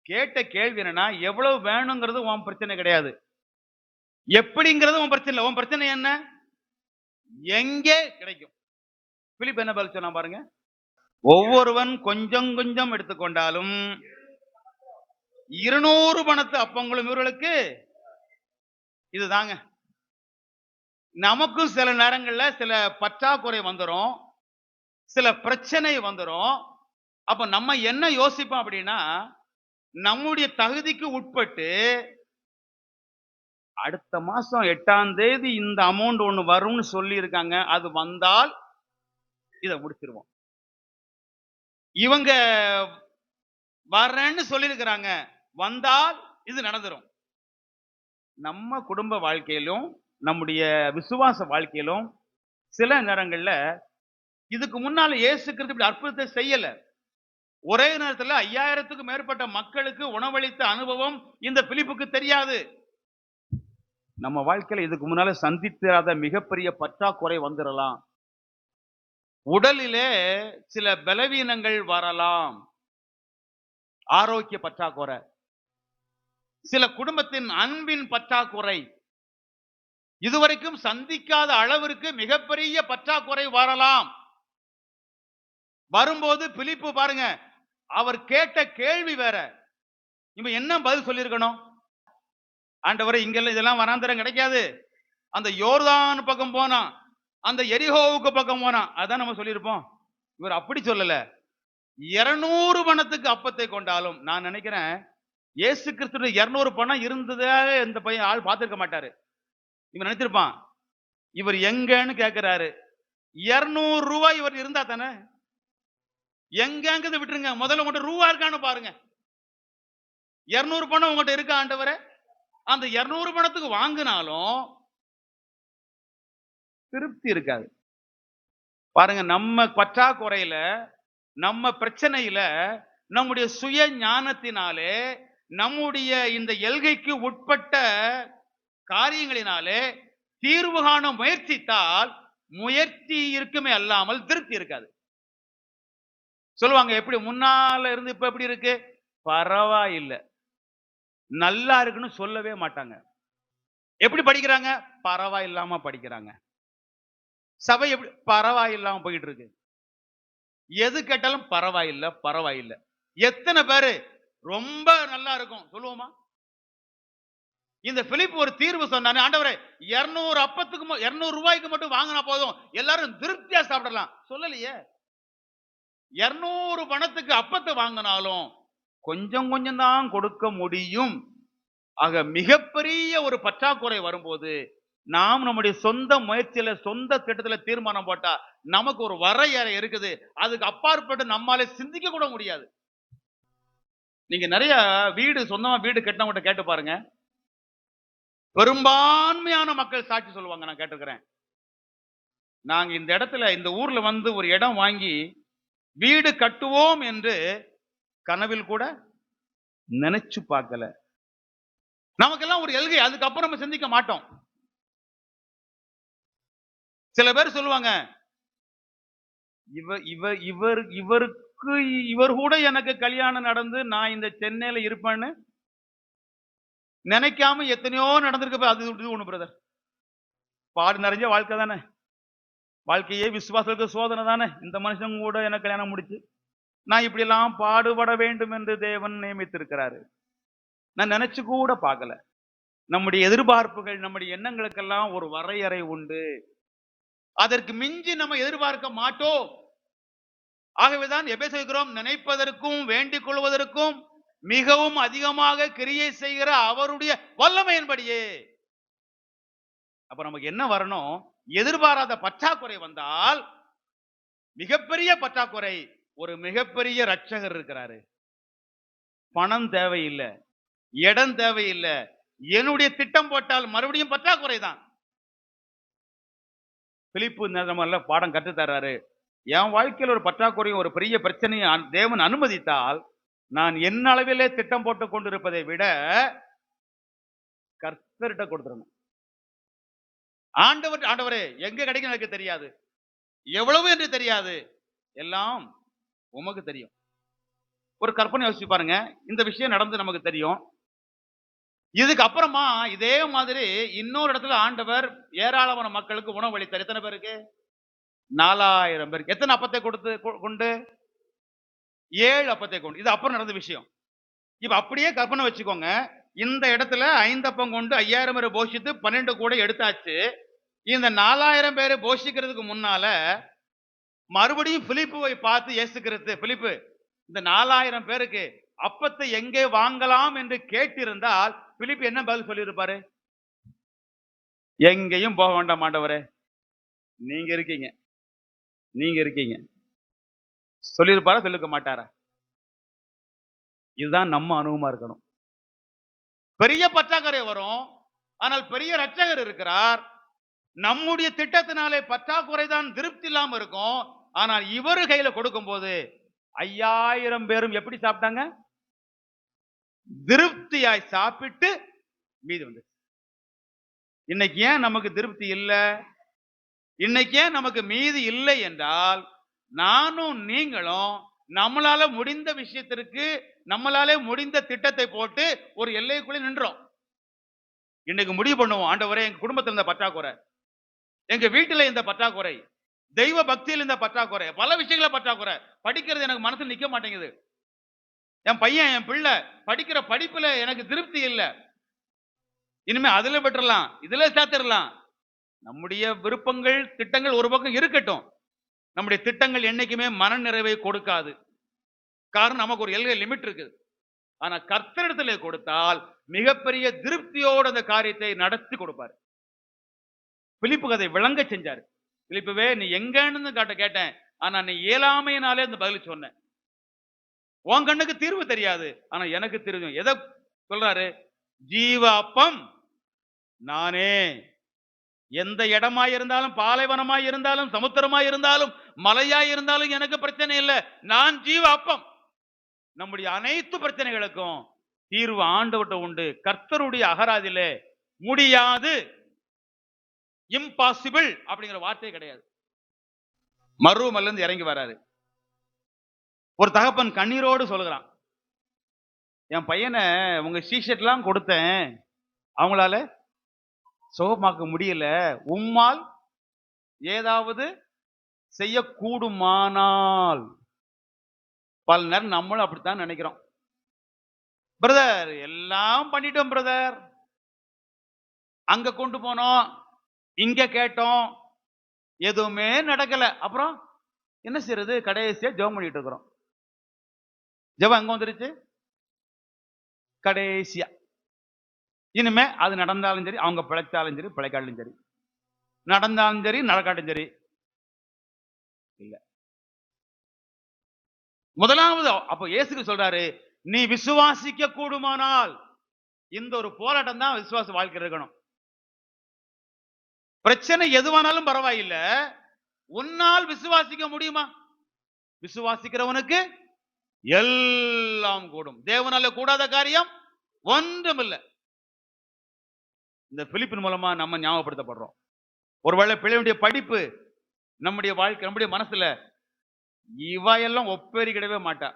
கேட்ட கேள்வி என்னன்னா, எவ்வளவு வேணுங்கிறது உன் பிரச்சனை கிடையாது. எப்படிங்கிறது உன் பிரச்சனை இல்ல. உன் பிரச்சனை என்ன? எங்கே கிடைக்கும்? பிலிப் என்ன பதில் சொன்னா பாருங்க. ஒவ்வொருவன் கொஞ்சம் கொஞ்சம் எடுத்துக்கொண்டாலும் 200 பணத்து அப்பங்களும் இவர்களுக்கு இதுதாங்க. நமக்கும் சில நேரங்கள்ல சில பற்றாக்குறை வந்துரும். சில பிரச்சனை வந்துரும். அப்ப நம்ம என்ன யோசிப்போம் அப்படின்னா, நம்முடைய தகுதிக்கு உட்பட்டு அடுத்த மாசம் 8ஆம் தேதி இந்த அமௌண்ட் ஒண்ணு வரும்னு சொல்லியிருக்காங்க. அது வந்தால் இத முடிச்சிருவோம். இவங்க வர்றேன்னு சொல்லியிருக்கிறாங்க. வந்தால் இது நடந்துரும். நம்ம குடும்ப வாழ்க்கையிலும், நம்முடைய விசுவாச வாழ்க்கையிலும் சில நேரங்கள்ல இதுக்கு முன்னால இயேசு கிறிஸ்து இப்படி அற்புதத்தை செய்யல. ஒரே நேரத்துல 5000த்துக்கும் மேற்பட்ட மக்களுக்கு உணவளித்த அனுபவம் இந்த பிலிப்புக்கு தெரியாது. நம்ம வாழ்க்கையில இதுக்கு முன்னால சந்தித்திராத மிகப்பெரிய பற்றாக்குறை வந்துடலாம். உடலிலே சில பலவீனங்கள் வரலாம். ஆரோக்கிய பற்றாக்குறை. சில குடும்பத்தின் அன்பின் பற்றாக்குறை. இதுவரைக்கும் சந்திக்காத அளவிற்கு மிகப்பெரிய பற்றாக்குறை வரலாம். வரும்போது பிலிப்பு பாருங்க, அவர் கேட்ட கேள்வி வேற. இவன் என்ன பதில் சொல்லியிருக்கணும்? ஆண்டவரே, இங்கெல்லாம் இதெல்லாம் வனாந்தரம் கிடைக்காது. அந்த யோர்தான் பக்கம் போனா, அந்த எரிகோவுக்கு பக்கம் போனா, அதான் நம்ம சொல்லியிருப்போம். இவர் அப்படி சொல்லல. 200 பணத்துக்கு அப்பத்தை கொண்டாலும், நான் நினைக்கிறேன் இயேசு கிறிஸ்து 200 பணம் இருந்ததாக இந்த பையன் ஆள் பார்த்திருக்க மாட்டாரு. இவன் நினைச்சிருப்பான், இவர் எங்கன்னு கேட்கிறாரு. 200 ரூபாய் இவர் இருந்தா தானே. எங்கங்கிறது விட்டுருங்க, முதல்ல உங்கள்கிட்ட ரூபா இருக்கான்னு பாருங்க. 200 பணம் உங்கள்கிட்ட இருக்கா ஆண்டவரே? அந்த 200 பணத்துக்கு வாங்கினாலும் திருப்தி இருக்காது. பாருங்க, நம்ம பற்றாக்குறையில, நம்ம பிரச்சனையில, நம்முடைய சுய ஞானத்தினாலே, நம்முடைய இந்த எல்கைக்கு உட்பட்ட காரியங்களினாலே தீர்வு காண முயற்சித்தால் முயற்சி இருக்குமே அல்லாமல் திருப்தி இருக்காது. சொல்லுவாங்க, எப்படி முன்னால இருந்து இப்ப எப்படி இருக்கு? பரவாயில்லை. நல்லா இருக்குன்னு சொல்லவே மாட்டாங்க. எப்படி படிக்கிறாங்க? பரவாயில்லாம படிக்கிறாங்க. சபை எப்படி? பரவாயில்லாம போயிட்டு இருக்கு. எது கேட்டாலும் பரவாயில்ல, பரவாயில்ல. எத்தனை பேரு ரொம்ப நல்லா இருக்கும் சொல்லுவோமா? இந்த பிலிப் ஒரு தீர்வு சொன்னானே, ஆண்டவரே 200 அப்பத்துக்கு 200 ரூபாய்க்கு மட்டும் வாங்கினா போதும், எல்லாரும் திருப்தியா சாப்பிடலாம். சொல்லலையே. 200 பணத்துக்கு அப்பத்தை வாங்கினாலும் கொஞ்சம் கொஞ்சம் தான் கொடுக்க முடியும். ஆக மிகப்பெரிய ஒரு பற்றாக்குறை வரும்போது நாம் நம்முடைய சொந்த முயற்சியில, சொந்த திட்டத்துல தீர்மானம் போட்டா நமக்கு ஒரு வரையறை இருக்குது. அதுக்கு அப்பாற்பட்டு நம்மால சிந்திக்க கூட முடியாது. நீங்க நிறைய சொந்தமா வீடு கட்டினவங்க கேட்டு பாருங்க. பெரும்பான்மையான மக்கள் சாட்சி சொல்லுவாங்க. நான் கேட்டிருக்கிறேன். நாங்க இந்த இடத்துல, இந்த ஊர்ல வந்து ஒரு இடம் வாங்கி வீடு கட்டுவோம் என்று கனவில் கூட நினைச்சு பார்க்கல. நமக்கெல்லாம் ஒரு எல்கை, அதுக்கப்புறம் நம்ம சிந்திக்க மாட்டோம். சில பேர் சொல்லுவாங்க, இவருக்கு இவர் கூட எனக்கு கல்யாணம் நடந்து நான் இந்த சென்னையில இருப்பேன்னு நினைக்காம எத்தனையோ நடந்திருக்கு. அது ஒண்ணு பிரதர், பாடு நிறைஞ்ச வாழ்க்கை தானே. வாழ்க்கையே விசுவாசத்துக்கு சோதனை தானே. இந்த மனுஷன் கூட எனக்கு கல்யாணம் முடிச்சு நான் இப்படி எல்லாம் பாடுபட வேண்டும் என்று தேவன் நியமித்திருக்கிறாரு. நான் நினைச்சு கூட பார்க்கல. நம்முடைய எதிர்பார்ப்புகள், நம்முடைய எண்ணங்களுக்கெல்லாம் ஒரு வரையறை உண்டு. அதற்கு மிஞ்சி நம்ம எதிர்பார்க்க மாட்டோம். ஆகவேதான் எபேசியர், நினைப்பதற்கும் வேண்டிக் கொள்வதற்கும் மிகவும் அதிகமாக கிரியை செய்கிற அவருடைய வல்லமையின்படியே. அப்ப நமக்கு என்ன வரணும்? எதிர்பாராத பற்றாக்குறை வந்தால், மிகப்பெரிய பற்றாக்குறை, ஒரு மிகப்பெரிய ரட்சகர் இருக்கிறாரு. பணம் தேவையில்லை, இடம் தேவையில்லை, என்னுடைய திட்டம் போட்டால் மறுபடியும் பற்றாக்குறை தான். பிலிப்பு நம்ம பாடம் கற்று தர்றாரு. என் வாழ்க்கையில் ஒரு பற்றாக்குறையும் ஒரு பெரிய பிரச்சனையை தேவன் அனுமதித்தால், நான் என்ன அளவிலே திட்டம் போட்டுக் கொண்டிருப்பதை விட கர்த்தர்கிட்ட கொடுத்துடணும். ஆண்டவரே, எங்க கிடைக்கும் எனக்கு தெரியாது, எவ்வளவு என்று தெரியாது, எல்லாம் உமக்கு தெரியும். ஒரு கற்பனை யோசிச்சு பாருங்க. இந்த விஷயம் நடந்து நமக்கு தெரியும். இதுக்கு அப்புறமா இதே மாதிரி இன்னொரு இடத்துல ஆண்டவர் ஏராளமான மக்களுக்கு உணவு அளித்தார். எத்தனை பேருக்கு? 4000 பேருக்கு. எத்தனை அப்பத்தை கொடுத்து கொண்டு? 7 அப்பத்தை கொண்டு. இது அப்புறம் நடந்த விஷயம். இப்ப அப்படியே கற்பனை வச்சுக்கோங்க. இந்த இடத்துல 5 அப்பம் கொண்டு 5000 பேரை போஷித்து 12 கூடை எடுத்தாச்சு. இந்த 4000 பேரை போஷிக்கிறதுக்கு முன்னால மறுபடியும் பிலிப்புவை பார்த்து இயேசு கிறிஸ்து, பிலிப்பு இந்த 4000 பேருக்கு அப்பத்தை எங்கே வாங்கலாம் என்று கேட்டிருந்தால் பிலிப்பு என்ன பதில் சொல்லியிருப்பாரு? எங்கேயும் போக வேண்டாம் ஆண்டவரே, நீங்க இருக்கீங்க, நீங்க இருக்கீங்க சொல்லியிருப்பாரா? சொல்லிருக்க மாட்டாரா? இதுதான் நம்ம அனுபவமா இருக்கணும். பெரிய பற்றாக்குறை வரும், ஆனால் பெரிய ரட்சகர் இருக்கிறார். நம்முடைய திட்டத்தினாலே பற்றாக்குறை தான், திருப்தி இல்லாம இருக்கும். ஆனால் இவரு கையில கொடுக்கும் போது 5000 பேரும் எப்படி சாப்பிட்டாங்க? திருப்தியாய் சாப்பிட்டு மீதி வந்து. இன்னைக்கு ஏன் நமக்கு திருப்தி இல்லை? இன்னைக்கு ஏன் நமக்கு மீதி இல்லை என்றால், நானும் நீங்களும் நம்மளால முடிந்த விஷயத்திற்கு நம்மளாலே முடிந்த திட்டத்தை போட்டு ஒரு எல்லைக்குள்ளே நின்றோம். இன்னைக்கு முடிவு பண்ணுவோம், ஆண்டவரே எங்க குடும்பத்தில் இந்த பற்றாக்குறை, எங்க வீட்டுல இந்த பற்றாக்குறை, தெய்வ பக்தியில் இந்த பற்றாக்குறை, பல விஷயங்கள பற்றாக்குறை. படிக்கிறது எனக்கு மனசுல நிக்க மாட்டேங்குது. என் பையன் என் பிள்ளை படிக்கிற படிப்புல எனக்கு திருப்தி இல்லை. இனிமே அதுல விட்டுறலாம், இதுல சேர்த்துடலாம். நம்முடைய விருப்பங்கள் திட்டங்கள் ஒரு பக்கம் இருக்கட்டும். நம்முடைய திட்டங்கள் என்னைக்குமே மன நிறைவை கொடுக்காது. காரணம் நமக்கு ஒரு எல்லை லிமிட் இருக்குது. ஆனா கர்த்தரிடத்திலே கொடுத்தால் மிகப்பெரிய திருப்தியோடு அந்த காரியத்தை நடத்தி கொடுப்பார். பிலிப்பு கதை விளங்க செஞ்சாரு. பிலிப்புவே நீ எங்கன்னு கேட்டேன், ஆனா நீ இயலாமையினாலே அந்த பதில் சொன்ன. உன் கண்ணுக்கு தீர்வு தெரியாது, ஆனா எனக்கு தெரியும். எதை சொல்றாரு? ஜீவ அப்பம் நானே. எந்த இடமாய் இருந்தாலும், பாலைவனமாய் இருந்தாலும், சமுத்திரமாய் இருந்தாலும், மலையாய் இருந்தாலும் எனக்கு பிரச்சனை இல்லை. நான் ஜீவ அப்பம். நம்முடைய அனைத்து பிரச்சனைகளுக்கும் தீர்வு ஆண்டவர்கிட்ட உண்டு. கர்த்தருடைய அகராதியிலே முடியாது, இம்பாசிபிள் அப்படிங்கிற வார்த்தை கிடையாது. மருவமல்ல இருந்து இறங்கி வராரு. ஒரு தகப்பன் கண்ணீரோடு சொல்லுகிறான், என் பையனை உங்க ஷீஷர்ட்லாம் கொடுத்தேன், அவங்களால சுகமாக்க முடியல. உம்மால் ஏதாவது செய்யக்கூடுமானால். பல நேரம் நம்மளும் அப்படித்தான் நினைக்கிறோம். பிரதர் எல்லாம் பண்ணிட்டோம் பிரதர், அங்க கொண்டு போனோம், இங்க கேட்டோம், எதுவுமே நடக்கல. அப்புறம் என்ன செய்யறது? கடைசியா ஜெபம் பண்ணிட்டு இருக்கிறோம். ஜெபம் அங்க வந்துருச்சு கடைசியா. இனிமே அது நடந்தாலும் சரி, அவங்க பிழைச்சாலும் சரி பிழைக்காலும் சரி, நடந்தாலும் சரி நடக்காட்டும் சரி இல்ல. முதலாவது அப்ப இயேசுக்கு சொல்றாரு, நீ விசுவாசிக்க கூடுமானால். இந்த ஒரு போராட்டம் தான் விசுவாச வாழ்க்கை இருக்கணும். பிரச்சனை எதுவானாலும் பரவாயில்லை, உன்னால் விசுவாசிக்க முடியுமா? விசுவாசிக்கிறவனுக்கு எல்லாம் கூடும். தேவனால கூடாத காரியம் ஒன்றும் இல்லை. இந்த பிலிப்பின் மூலமா நம்ம ஞாபகப்படுத்தப்படுறோம். ஒருவேளை பிள்ளையுடைய படிப்பு நம்முடைய வாழ்க்கை, நம்முடைய மனசுல இவையெல்லாம் ஒப்பேறிக்கிடவே மாட்டா.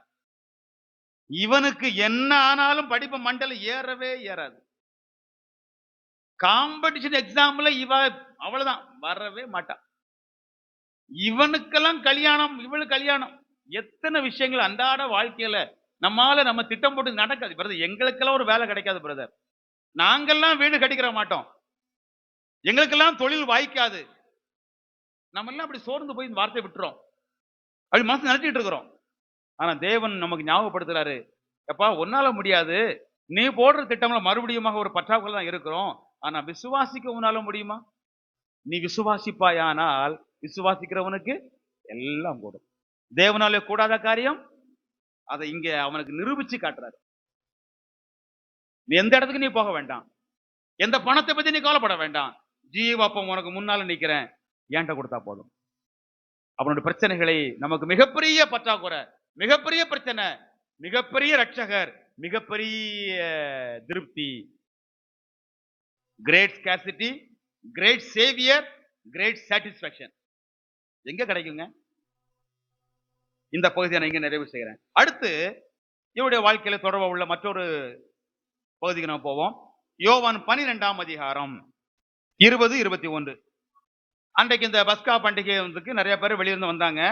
இவனுக்கு என்ன ஆனாலும் படிப்பு மண்டல ஏறவே ஏறாது. காம்படிஷன் எக்ஸாம்ல இவ அவ்வளவுதான், வரவே மாட்டா. இவனுக்கெல்லாம் கல்யாணம், இவளுக்கு கல்யாணம். எத்தனை விஷயங்கள் அன்றாட வாழ்க்கையில நம்மால நம்ம திட்டம் போட்டு நடக்காது பிரதர். எங்களுக்கெல்லாம் ஒரு வேலை கிடைக்காது பிரதர், நாங்கெல்லாம் வீடு கட்டிக்கிற மாட்டோம், எங்களுக்கெல்லாம் தொழில் வாய்க்காது. நம்ம எல்லாம் அப்படி சோர்ந்து போய் இந்த வார்த்தை விட்டுறோம், அப்படி மனசு நினைச்சிட்டு இருக்கிறோம். ஆனா தேவன் நமக்கு ஞாபகப்படுத்துறாரு, எப்பா உன்னால முடியாது, நீ போடுற திட்டம்ல மறுபடியும் ஒரு பற்றாக்குறை தான் இருக்கிறோம். ஆனா விசுவாசிக்க உன்னால முடியுமா? நீ விசுவாசிப்பாயானால் விசுவாசிக்கிறவனுக்கு எல்லாம் கூடும். தேவனாலே கூடாத காரியம் அதை இங்க அவனுக்கு நிரூபிச்சு காட்டுறாரு. நீ எந்த இடத்துக்கு நீ போக வேண்டாம், எந்த பணத்தை பத்தி நீ கவலைப்பட வேண்டாம். ஜீவாப்பம் உனக்கு முன்னால நிக்கிறேன், ஏன்ட்ட கொடுத்தா போதும். அவனுடைய பிரச்சனைகளை நமக்கு மிகப்பெரிய பற்றாக்குறை, மிகப்பெரிய பிரச்சனை, மிகப்பெரிய ரட்சகர், மிகப்பெரிய திருப்தி. Great scarcity, great saviour, great satisfaction எங்க கிடைக்குங்க? இந்த பகுதியை நான் இங்க நிறைவு செய்கிறேன். அடுத்து இவருடைய வாழ்க்கையில தொடர்பு உள்ள மற்றொரு பகுதிக்கு நம்ம போவோம். யோவான் 12ஆம் அதிகாரம் 20, 21. அன்றைக்கு இந்த பஸ்கா பண்டிகை நிறைய பேர் வெளியிருந்து வந்தாங்க.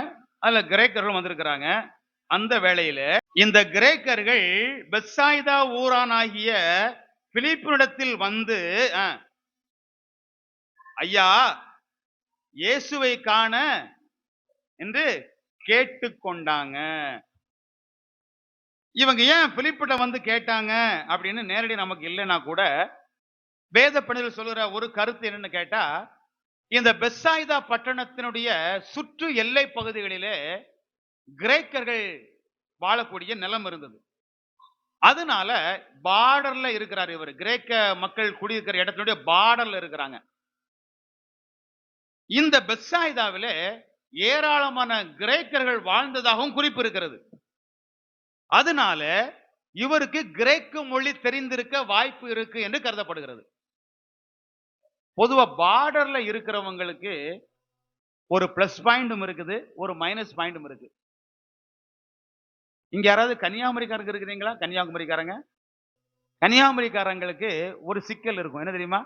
அதுல கிரேக்கர்களும் வந்திருக்கிறாங்க. அந்த வேளையில இந்த கிரேக்கர்கள் பெத்சாய்தா ஊரானாகிய பிலிப்பினிடத்தில் வந்து ஐயா இயேசுவை காண என்று கேட்டுக்கொண்டாங்க. இவங்க ஏன் பிலிப்பிட்ட வந்து கேட்டாங்க அப்படின்னு நேரடி நமக்கு இல்லைன்னா கூட வேத பண்டிதர் சொல்லுற ஒரு கருத்து என்னன்னு கேட்டா, இந்த பெத்சாய்தா பட்டணத்தினுடைய சுற்று எல்லை பகுதிகளிலே கிரேக்கர்கள் வாழக்கூடிய நிலம் இருந்தது. அதனால பார்டர்ல இருக்கிறார் இவர். கிரேக்க மக்கள் குடியிருக்கிற இடத்தினுடைய பார்டர்ல இருக்கிறாங்க. இந்த பெத்சாய்தாவிலே ஏராளமான கிரேக்கர்கள் வாழ்ந்ததாகவும் குறிப்பு இருக்கிறது. அதனால இவருக்கு கிரேக்க மொழி தெரிந்திருக்க வாய்ப்பு இருக்கு என்று கருதப்படுகிறது. பொதுவா பார்டர்ல இருக்கிறவங்களுக்கு ஒரு பிளஸ் பாயிண்டும் இருக்குது, ஒரு மைனஸ் பாயிண்டும் இருக்கு. இங்க யாராவது கன்னியாகுமரிக்காரங்க இருக்கிறீங்களா? கன்னியாகுமரிக்காரங்க, கன்னியாகுமரிக்காரங்களுக்கு ஒரு சிக்கல் இருக்கும். என்ன தெரியுமா?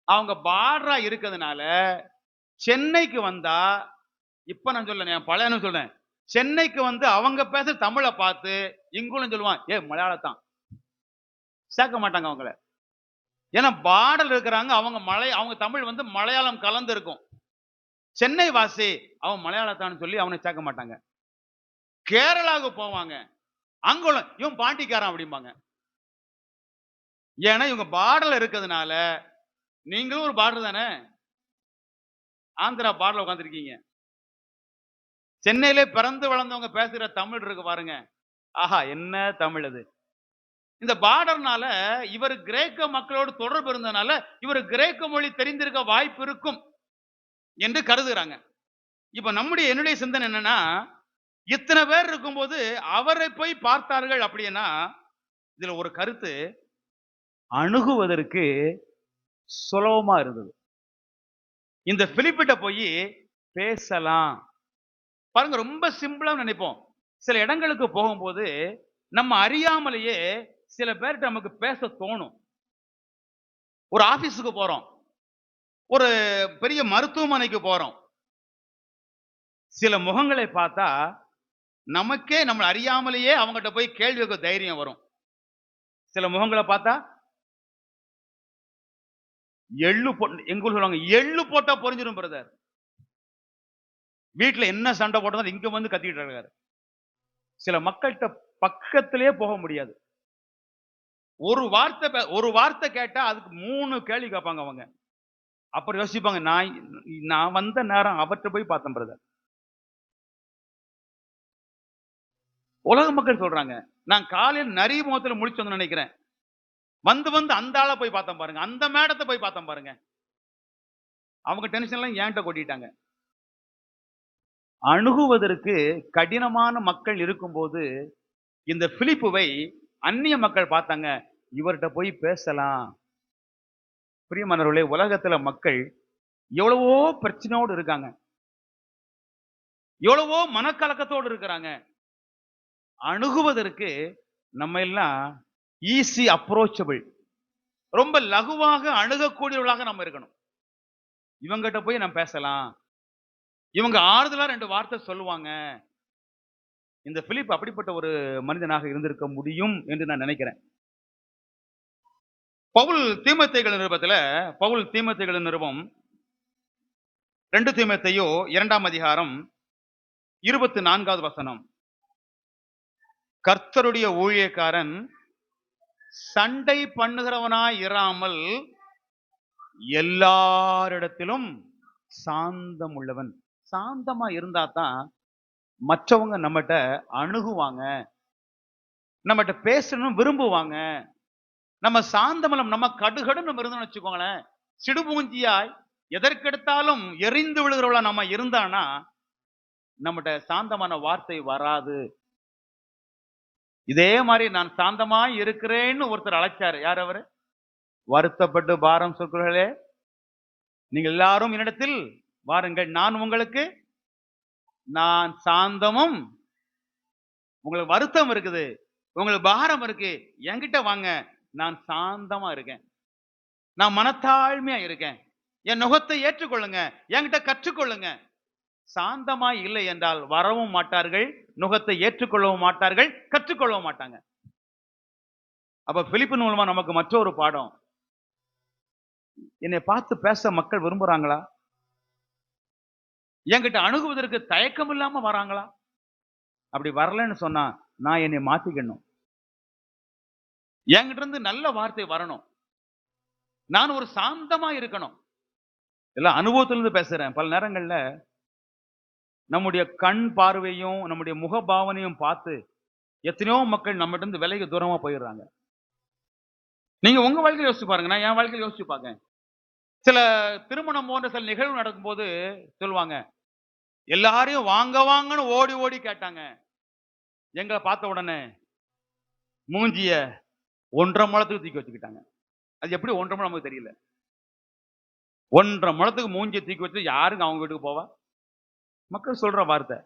அவங்க பார்டரா இருக்கிறதுனால சென்னைக்கு வந்தா, இப்ப நான் சொல்ல பழையன்னு சொல்றேன், சென்னைக்கு வந்து அவங்க பேச தமிழை பார்த்து இங்குள்ள சொல்லுவான், ஏ மலையாளத்தான் சேர்க்க மாட்டாங்க அவங்கள. ஏன்னா பார்டர் இருக்கிறாங்க, அவங்க தமிழ் வந்து மலையாளம் கலந்து இருக்கும். சென்னை வாசி அவன் மலையாளத்தான்னு சொல்லி அவனை சேர்க்க மாட்டாங்க. கேரளாவுக்கு போவாங்க, அங்குள்ள இவன் பாண்டிக்காரன் அப்படிம்பாங்க. ஏன்னா இவங்க பார்டர்ல இருக்கிறதுனால. நீங்களும் ஒரு பார்டர் தானே, ஆந்திரா பார்டர்ல உட்காந்துருக்கீங்க. சென்னையில பிறந்து வளர்ந்தவங்க பேசுகிற தமிழ் இருக்கு பாருங்க, ஆஹா என்ன தமிழ் அது. இந்த பார்டர்னால இவர் கிரேக்க மக்களோடு தொடர்பு இருந்ததுனால இவர் கிரேக்க மொழி தெரிந்திருக்க வாய்ப்பு இருக்கும் என்று கருதுகிறாங்க. இப்ப என்னுடைய சிந்தனை என்னன்னா, இத்தனை பேர் இருக்கும்போது அவரை போய் பார்த்தார்கள் அப்படின்னா, இதுல ஒரு கருத்து அணுகுவதற்கு சுலபமா இருந்தது. இந்த பிலிப்பிட்ட போய் பேசலாம் பாருங்க, ரொம்ப சிம்பிளா நினைப்போம். சில இடங்களுக்கு போகும்போது நம்ம அறியாமலேயே சில பேர்கிட்ட நமக்கு பேச தோணும். ஒரு ஆபீஸுக்கு போறோம், ஒரு பெரிய மருத்துவமனைக்கு போறோம், சில முகங்களை பார்த்தா நமக்கே நம்ம அறியாமலேயே அவங்ககிட்ட போய் கேள்வி கேட்க தைரியம் வரும். சில முகங்களை பார்த்தா எங்க சொல்லுவாங்க, எள்ளு போட்டா பொறிஞ்சிடும் பிரதர். வீட்டுல என்ன சண்டை போட்டதா இங்க வந்து கத்திட்டு இருக்காரு. சில மக்கள்கிட்ட பக்கத்திலே போக முடியாது. ஒரு வார்த்தை கேட்டா அதுக்கு 3 கேள்வி கேட்பாங்க அவங்க. அப்புறம் யோசிப்பாங்க, நான் வந்த நேரம் அவற்றை போய் பார்த்தேன் பிரதர். உலக மக்கள் சொல்றாங்க, நான் காலையில் நரி முகத்துல முழிச்சு வந்து நினைக்கிறேன், வந்து அந்த ஆளை போய் பார்த்தேன் பாருங்க, அந்த மேடத்தை போய் பார்த்தேன் பாருங்க. அவங்க டென்ஷன் எல்லாம் ஏன்ட்ட கொட்டிட்டாங்க. அணுகுவதற்கு கடினமான மக்கள் இருக்கும்போது இந்த பிலிப்புவை அந்நிய மக்கள் பார்த்தாங்க, இவர்கிட்ட போய் பேசலாம். பிரியமானவர்களே, உலகத்துல மக்கள் எவ்வளவோ பிரச்சனையோடு இருக்காங்க, எவ்வளவோ மனக்கலக்கத்தோடு இருக்கிறாங்க. அணுகுவதற்கு நம்ம எல்லாம் ஈஸி அப்ரோச்சபிள், ரொம்ப லகுவாக அணுகக்கூடியவர்களாக நம்ம இருக்கணும். இவங்கிட்ட போய் நம்ம பேசலாம், இவங்க ஆறுதலா 2 வார்த்தை சொல்லுவாங்க. இந்த பிலிப் அப்படிப்பட்ட ஒரு மனிதனாக இருந்திருக்க முடியும் என்று நான் நினைக்கிறேன். பவுல் தீமோத்தேயுவின் நிருபம் 2 தீமோத்தேயு 2ஆம் அதிகாரம் 24வது வசனம். கர்த்தருடைய ஊழியக்காரன் சண்டை பண்ணுகிறவனாய் இராமல் எல்லாரிடத்திலும் சாந்தம் உள்ளவன். சாந்தமா இருந்தா தான் மற்றவங்க நம்மகிட்ட அணுகுவாங்க, நம்மகிட்ட பேசணும் விரும்புவாங்க. நம்ம சாந்தமலம், நம்ம கடுகடு நம்ம இருந்தோம்னு வச்சுக்கோங்களேன், சிடுபூஞ்சியாய் எதற்கெடுத்தாலும் எரிந்து விழுகிறவளா நம்ம இருந்தானா நம்மகிட்ட சாந்தமான வார்த்தை வராது. இதே மாதிரி நான் சாந்தமாய் இருக்கிறேன்னு ஒருத்தர் அழைச்சாரு. யார் அவரு? வருத்தப்பட்டு பாரம் சுமக்கிறவர்களே, நீங்கள் எல்லாரும் என்னிடத்தில் வாருங்கள், நான் சாந்தமும். உங்களுக்கு வருத்தம் இருக்குது, உங்களுக்கு பாரம் இருக்கு, என்கிட்ட வாங்க, நான் சாந்தமா இருக்கேன், நான் மனத்தாழ்மையா இருக்கேன், என் நுகத்தை ஏற்றுக்கொள்ளுங்க, என்கிட்ட கற்றுக்கொள்ளுங்க. சாந்தமாய் இல்லை என்றால் வரவும் மாட்டார்கள், நுகத்தை ஏற்றுக்கொள்ளவும் மாட்டார்கள், கற்றுக்கொள்ளவும் மாட்டாங்க. அப்ப பிலிப்பின் மூலமா நமக்கு மற்றொரு பாடம். என்னை பார்த்து பேச மக்கள் விரும்புறாங்களா? என்கிட்ட அணுகுவதற்கு தயக்கம் இல்லாம வராங்களா? அப்படி வரலன்னு சொன்னா நான் என்னை மாத்திக்கணும். என்கிட்ட இருந்து நல்ல வார்த்தை வரணும். நான் ஒரு சாந்தமா இருக்கணும். எல்லாம் அனுபவத்திலிருந்து பேசுறேன். பல நேரங்கள்ல நம்முடைய கண் பார்வையும் நம்முடைய முக பாவனையும் பார்த்து எத்தனையோ மக்கள் நம்மகிட்ட இருந்து விலகி தூரமா போயிடுறாங்க. நீங்க உங்க வாழ்க்கையில யோசிச்சு பாருங்க, நான் என் வாழ்க்கையில யோசிச்சு பார்க்கேன். சில திருமணம் போன்ற சில நிகழ்வு நடக்கும்போது சொல்லுவாங்க, எல்லாரையும் வாங்க வாங்கன்னு ஓடி ஓடி கேட்டாங்க. எங்களை பார்த்த உடனே மூஞ்சிய 1.5 முழத்துக்கு தூக்கி வச்சுக்கிட்டாங்க. அது எப்படி 1.5 முழம் நமக்கு தெரியல. 1.5 முழத்துக்கு மூஞ்சிய தூக்கி வச்சு யாருங்க அவங்க வீட்டுக்கு போவா? மக்கள் சொல்ற வார்த்தை.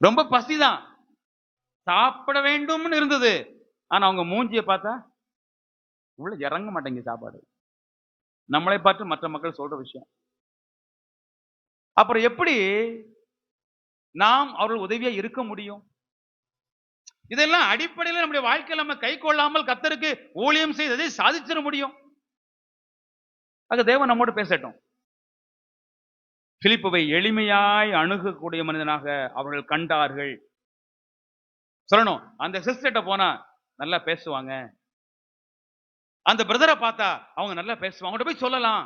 ரொம்ப பசிதான், சாப்பிட வேண்டும்னு இருந்தது. ஆனா அவங்க மூஞ்சிய பார்த்தா உள்ள இறங்க மாட்டேங்குது சாப்பாடு. நம்மளை பார்த்து மற்ற மக்கள் சொல்ற விஷயம். அப்புறம் எப்படி நாம் அவர்கள் உதவியா இருக்க முடியும்? இதெல்லாம் அடிப்படையில் நம்முடைய வாழ்க்கையில் நம்ம கை கொள்ளாமல் கர்த்தருக்கு ஊழியம் செய்ததை சாதிச்சிட முடியும். ஆக தேவன் நம்மோடு பேசட்டும். பிலிப்புவை எளிமையாய் அணுகக்கூடிய மனிதனாக அவர்கள் கண்டார்கள். சொல்லணும், அந்த சிஸ்டர்ட்ட போனா நல்லா பேசுவாங்க, அந்த பிரதரை பார்த்தா அவங்க நல்லா பேசுவாங்க, அவங்கள்ட்ட போய் சொல்லலாம்.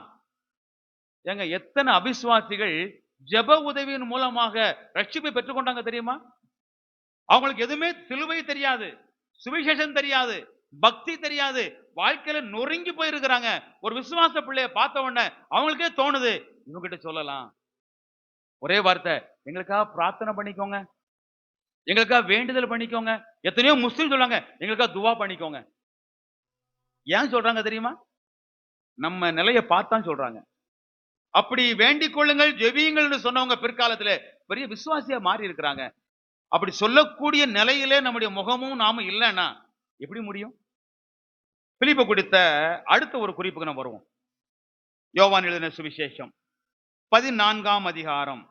ஏங்க எத்தனை அவிசுவாசிகள் ஜெப உதவியின் மூலமாக ரட்சிப்பை பெற்றுக்கொண்டாங்க தெரியுமா? அவங்களுக்கு எதுவுமே சிலுவை தெரியாது, சுவிசேஷம் தெரியாது, பக்தி தெரியாது, வாழ்க்கையில நொறுங்கி போயிருக்கிறாங்க. ஒரு விசுவாச பிள்ளைய பார்த்த உடனே அவங்களுக்கே தோணுது இவங்கிட்ட சொல்லலாம். ஒரே வார்த்தை, எங்களுக்காக பிரார்த்தனை பண்ணிக்கோங்க, எங்களுக்காக வேண்டுதல் பண்ணிக்கோங்க. எத்தனையோ முஸ்லிம் சொல்றாங்க, எங்களுக்காக துவா பண்ணிக்கோங்க. ஏன் சொல்றாங்க தெரியுமா? நம்ம நிலையை பார்த்தான் சொல்றாங்க. அப்படி வேண்டிக் கொள்ளுங்கள், ஜெபியுங்கள் சொன்னவங்க பிற்காலத்துல பெரிய விசுவாசியா மாறி இருக்கிறாங்க. அப்படி சொல்லக்கூடிய நிலையிலே நம்முடைய முகமும் நாமும் இல்லைன்னா எப்படி முடியும்? பிலிப்பை குறித்த அடுத்த ஒரு குறிப்புக்கு நம்ம வருவோம். யோவான் எழுதின சுவிசேஷம் 14ஆம் அதிகாரம்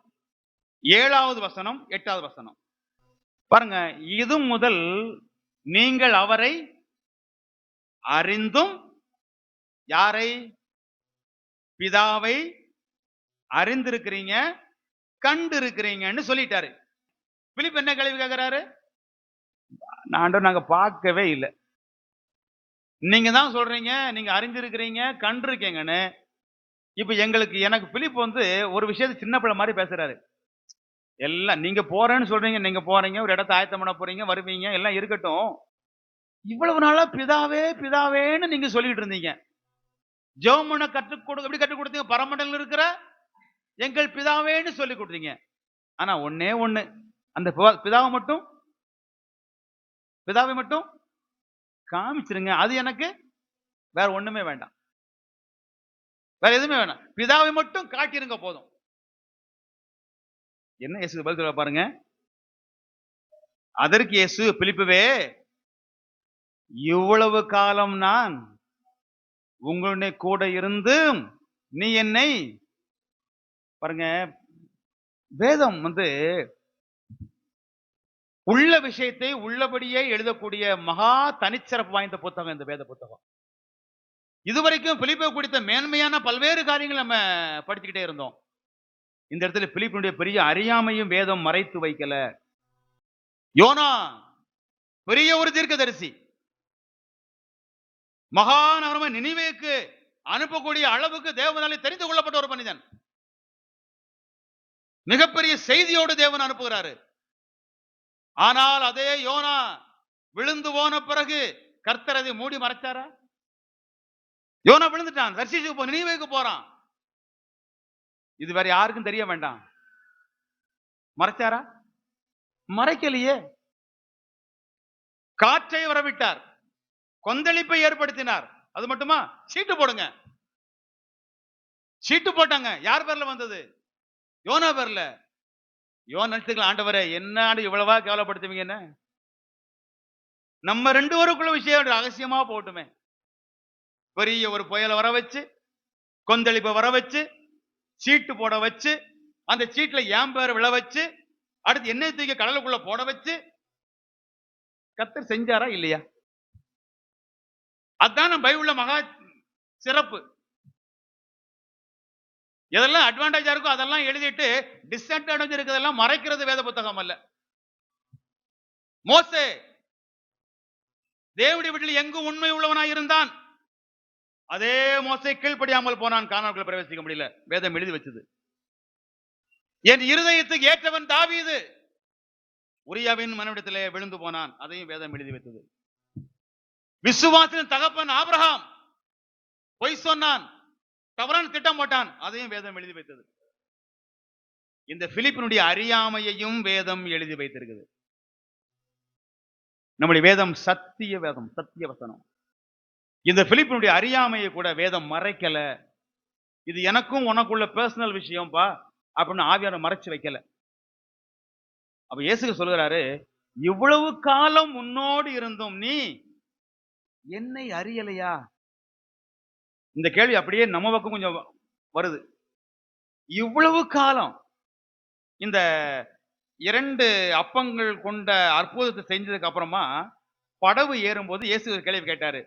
7வது வசனம் 8வது வசனம் பாருங்க. இது முதல் நீங்கள் அவரை அறிந்தும், யாரை? பிதாவை அறிந்திருக்கிறீங்க, கண்டு இருக்கிறீங்கன்னு சொல்லிட்டாரு. பிலிப் என்ன கேள்வி கேட்கிறாரு? நாங்க பார்க்கவே இல்லை, நீங்க தான் சொல்றீங்க நீங்க அறிந்திருக்கிறீங்க கண்டிருக்கீங்கன்னு. இப்ப எனக்கு பிலிப் ஒரு விஷயத்தை சின்ன பிள்ளை மாதிரி பேசுறாரு. எல்லாம் நீங்க போறேன்னு சொல்றீங்க, நீங்க போறீங்க, ஒரு இடத்தை ஆயத்தம் பண்ண போறீங்க, வருவீங்க, எல்லாம் இருக்கட்டும். இவ்வளவு நாளா பிதாவே பிதாவேன்னு நீங்க சொல்லிட்டு இருந்தீங்க. ஜெபம் பண்ண எப்படி கற்றுக் கொடுத்தீங்க? பரமண்டல இருக்கிற எங்கள் பிதாவேன்னு சொல்லி கொடுத்தீங்க. ஆனா ஒண்ணே ஒண்ணு, அந்த பிதாவை மட்டும் காமிச்சிருங்க. அது எனக்கு வேற ஒண்ணுமே வேண்டாம், வேற எதுவுமே வேண்டாம், பிதாவை மட்டும் காட்டிருங்க போதும். என்ன இயேசு பதில் சொல்ல பாருங்க. அதற்கு இயேசு, பிலிப்புவே, இவ்வளவு காலம் நான் உங்களுடைய கூட இருந்து நீ என்னை பாருங்க. வேதம் உள்ள விஷயத்தை உள்ளபடியே எழுதக்கூடிய மகா தனிச்சிறப்பு வாய்ந்த புத்தகம் இந்த வேத புத்தகம். இதுவரைக்கும் பிலிப்பை குறித்த மேன்மையான பல்வேறு காரியங்கள் நம்ம படிச்சுக்கிட்டே இருந்தோம். இந்த இடத்துல பிலிப்பினுடைய பெரிய அறியாமையும் வேதம் மறைத்து வைக்கல. யோனா பெரிய ஒரு தீர்க்கதரிசி, மகாநகரமா நினிவேக்கு அனுப்பக்கூடிய அளவுக்கு தேவனாலே தெரிந்து கொள்ளப்பட்ட ஒரு மனிதன். மிகப்பெரிய செய்தியோடு தேவன் அனுப்புகிறாரு. ஆனால் அதே யோனா விழுந்து போன பிறகு கர்த்தர் அதை மூடி மறைச்சாரா? யோனா விழுந்துட்டான், தர்ஷீசுக்கு நினிவேக்கு போறான். இது வேற யாருக்கும் தெரிய வேண்டாம். மறைச்சாரா? மறைக்கலையே. காற்றை வரவிட்டார், கொந்தளிப்பை ஏற்படுத்தினார். அது மட்டுமா? சீட்டு போடுங்க, சீட்டு போட்டாங்க. யார் பேர்ல வந்தது? யோனா பேர்ல. யோனா நினைச்சுக்கலாம், ஆண்டவரே என்ன இவ்வளவா கேவலப்படுத்துவீங்க, என்ன நம்ம ரெண்டு பேருக்குள்ள விஷயம் ரகசியமா போட்டுமே. பெரிய ஒரு புயலை வர வச்சு, கொந்தளிப்பை வர வச்சு, சீட்டு போட வச்சு, அந்த சீட்டுல என் பேர் விழ வச்சு, அடுத்து எண்ணெய் தூக்கி கடலுக்குள்ள போட வச்சு, கர்த்தர் செஞ்சாரா இல்லையா? அதான் நம்ம பைபிள்ல மகா சிறப்பு. எதெல்லாம் அட்வான்டேஜா இருக்கோ அதெல்லாம் எழுதிட்டு டிஸ்அட்வான்டேஜ் இருக்கிறதெல்லாம் மறைக்கிறது வேத புத்தகம் அல்ல. மோசே தேவனுடைய வீட்டில் எங்கு உண்மை உள்ளவனாய் இருந்தான். அதே மோசே கீழ்ப்படியாமல் போனான், கானானுக்குள்ள பிரவேசிக்க முடியல. வேதம் எழுதி வச்சது. என் இருதயத்துக்கு ஏற்றவன் தாவீது உரியாவின் மனைவிடத்திலே விழுந்து போனான். அதையும் வேதம் எழுதி வைத்தது. விசுவாசத்தின் தகப்பன் ஆபிரகாம் பொய் சொன்னான், தவறான திட்டம் போட்டான். அதையும் வேதம் எழுதி வைத்தது. இந்த பிலிப்பினுடைய அறியாமையையும் வேதம் எழுதி வைத்திருக்கிறது. நம்முடைய வேதம் சத்திய வேதம், சத்திய வசனம். இந்த பிலிப்பினுடைய அறியாமையை கூட வேதம் மறைக்கல. இது எனக்கும் உனக்குள்ள பர்சனல் விஷயம்பா அப்படின்னு ஆவியானவர் மறைச்சு வைக்கல. அப்ப இயேசு சொல்லுகிறாரு, இவ்வளவு காலம் உன்னோடு இருந்தும் நீ என்னை அறியலையா? இந்த கேள்வி அப்படியே நம்ம பக்கம் கொஞ்சம் வருது. இவ்வளவு காலம் இந்த 2 அப்பங்கள் கொண்ட அற்புதத்தை செஞ்சதுக்கு அப்புறமா படவு ஏறும்போது இயேசு ஒரு கேள்வி கேட்டாரு.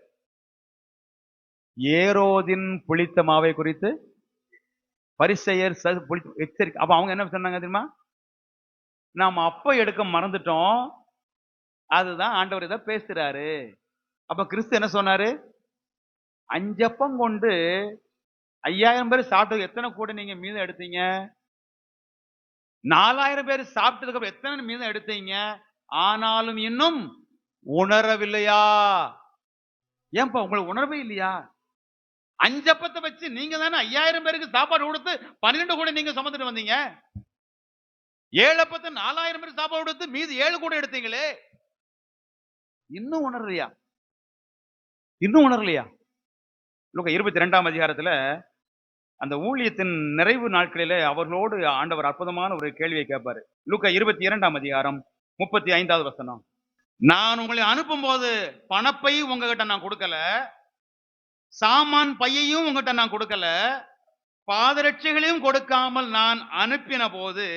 ஏரோதின் புளித்த மாவை குறித்து பரிசேயர் எச்சரிக்கை. அப்ப அவங்க என்ன சொன்னாங்க தெரியுமா? நாம அப்ப எடுக்க மறந்துட்டோம், அதுதான் ஆண்டவர் இதை பேசுறாரு. அப்ப கிறிஸ்து என்ன சொன்னாரு? 5 அப்பம் கொண்டு 5000 பேர் சாப்பிட்டது எத்தனை கூட நீங்க மீதம் எடுத்தீங்க? 4000 பேர் சாப்பிட்டதுக்கு அப்புறம் எத்தனை மீதம் எடுத்தீங்க? ஆனாலும் இன்னும் உணரவில்லையா? ஏன்பா உங்களுக்கு உணர்வே இல்லையா? 5 அப்பத்தை வச்சு நீங்க தானே 5000 பேருக்கு சாப்பாடு கொடுத்து 12 கூட நீங்க சுமந்துட்டு வந்தீங்க. 7 அப்பத்தை 4000 பேருக்கு சாப்பாடு கொடுத்து மீதி 7 கூட எடுத்தீங்களே. இன்னும் உணரலையா? இன்னும் உணரலையா? லூக்கா 22ஆம் அதிகாரத்துல அந்த ஊழியத்தின் நிறைவு நாட்களிலே அவர்களோடு ஆண்டவர் அற்புதமான ஒரு கேள்வியை கேட்பாரு. லூக்கா 22ஆம் அதிகாரம் 35வது வசனம். நான் உங்களை அனுப்பும் போது பணப்பை உங்ககிட்ட நான் கொடுக்கல, சாமான் பையையும் உங்ககிட்ட நான் கொடுக்கல, பாதரட்சைகளையும் கொடுக்காமல் நான் அனுப்பின போது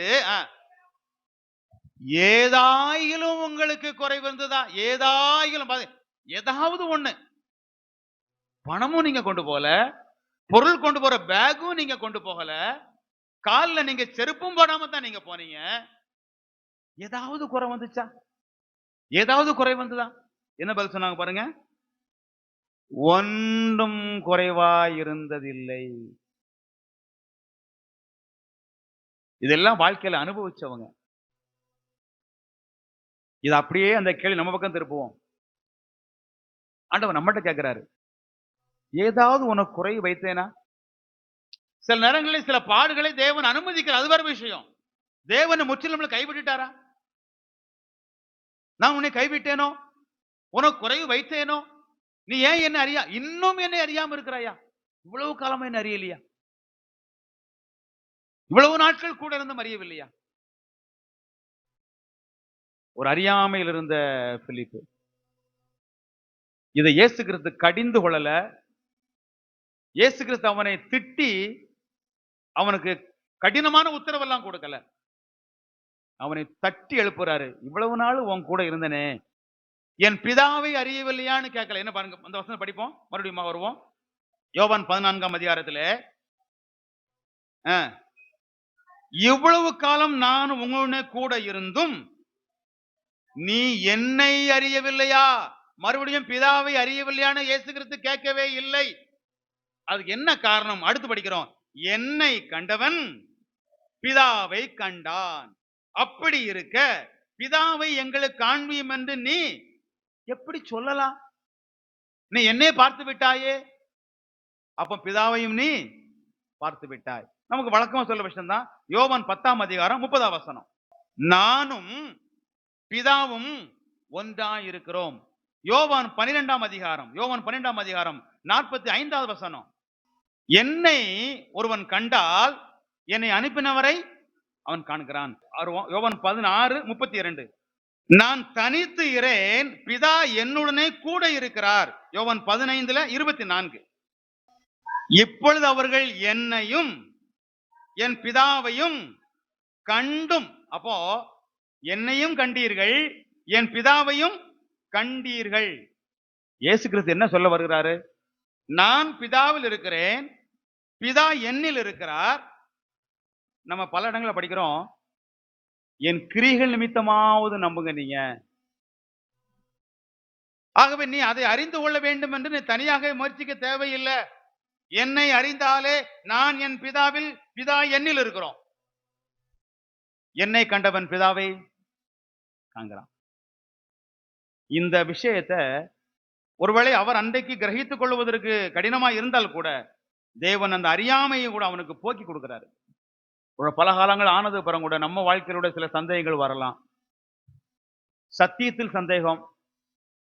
ஏதாயிலும் உங்களுக்கு குறை வந்ததா? ஏதாயிலும் ஏதாவது ஒண்ணு. பணமும் நீங்க கொண்டு போல, பொருள் கொண்டு போற பேக்கும் நீங்க கொண்டு போகல, கால்ல நீங்க செருப்பும் போடாம தான் நீங்க போனீங்க. ஏதாவது குறை வந்துச்சா? ஏதாவது குறை வந்ததா? என்ன பதில் சொன்னாங்க பாருங்க. ஒன்றும் குறைவாய் இருந்ததில்லை. இதெல்லாம் வாழ்க்கையில அனுபவிச்சவங்க. இது அப்படியே அந்த கேள்வி நம்ம பக்கம் திருப்புவோம். ஆண்டவர் நம்மகிட்ட கேட்கிறாரு, ஏதாவது உனக்கு குறை வைத்தேனா? சில நேரங்களில் சில பாடுகளை தேவன் அனுமதிக்கிறார், அது வேற விஷயம். தேவன் முற்றிலும் கைவிட்டுட்டாரா? நான் உன்னை கைவிட்டேனோ, உனக்கு குறைவு வைத்தேனோ, நீ ஏன் என்ன அறியா, இன்னும் என்னை அறியாம இருக்கிறாயா? இவ்வளவு காலமா என்ன அறியலையா? இவ்வளவு நாட்கள் கூட இருந்தும் அறியவில்லையா? ஒரு அறியாமையில் இருந்த பிலிப்பு இதை இயேசு கிறிஸ்து கடிந்து கொள்ளல. இயேசு கிறிஸ்து அவனை திட்டி அவனுக்கு கடினமான உத்தரவெல்லாம் கொடுக்கல. அவனை தட்டி எழுப்புறாரு. இவ்வளவு நாள் உன் கூட இருந்தனே, என் பிதாவை அறியவில்லையான்னு கேட்கல. என்ன பாருங்க, அந்த வசனம் படிப்போம், மறுபடியும் வருவோம். யோவான் 14ஆம் அதிகாரத்திலே, இவ்வளவு காலம் நான் உங்களுடைய கூட இருந்தும் நீ என்னை அறியவில்லையா? மறுபடியும் பிதாவை அறியவில்லையான்னு இயேசு கிறிஸ்து கேட்கவே இல்லை. அதுக்கு என்ன காரணம்? அடுத்து படிக்கிறோம். என்னை கண்டவன் பிதாவை கண்டான். அப்படி இருக்க பிதாவை எங்களுக்கு காண்பியும் என்று நீ எப்படி சொல்லலாம்? நீ என்னை பார்த்து விட்டாயே, அப்ப பிதாவையும் நீ பார்த்து விட்டாய். நமக்கு வழக்கமா சொல்ல விஷயம் தான். யோவான் 10ஆம் அதிகாரம் 30ஆம் வசனம். நானும் பிதாவும் ஒன்றாய் இருக்கிறோம். யோவான் 12ஆம் அதிகாரம் 45வது வசனம். என்னை ஒருவன் கண்டால் என்னை அனுப்பினவரை அவன் காண்கிறான். யோவான் 16:32. நான் தனித்து இரேன், பிதா என்னுடனே கூட இருக்கிறார். யோவான் 15:24. இப்பொழுது அவர்கள் என்னையும் என் பிதாவையும் கண்டும், அப்போ என்னையும் கண்டீர்கள், என் பிதாவையும் கண்டீர்கள். இயேசு கிறிஸ்து என்ன சொல்ல வருகிறாரு? நான் பிதாவில் இருக்கிறேன், பிதா என்னில் இருக்கிறார். நம்ம பல இடங்கள்ல படிக்கிறோம், என் கிரிகள் நிமித்தமாவது நம்புங்க நீங்க. ஆகவே நீ அதை அறிந்து கொள்ள வேண்டும் என்று நீ தனியாக முயற்சிக்க தேவையில்லை. என்னை அறிந்தாலே நான் என் பிதாவில், பிதா என்னில் இருக்கிறோம். என்னை கண்டவன் பிதாவை காண்கிறான். இந்த விஷயத்தை ஒருவேளை அவர் அன்றைக்கு கிரகித்துக் கொள்வதற்கு கடினமா இருந்தால் கூட தேவன் அந்த அறியாமையை கூட அவனுக்கு போக்கி கொடுக்கிறாரு. ஒரு பல காலங்கள் ஆனது பிறகு கூட நம்ம வாழ்க்கையிலோட சில சந்தேகங்கள் வரலாம். சத்தியத்தில் சந்தேகம்,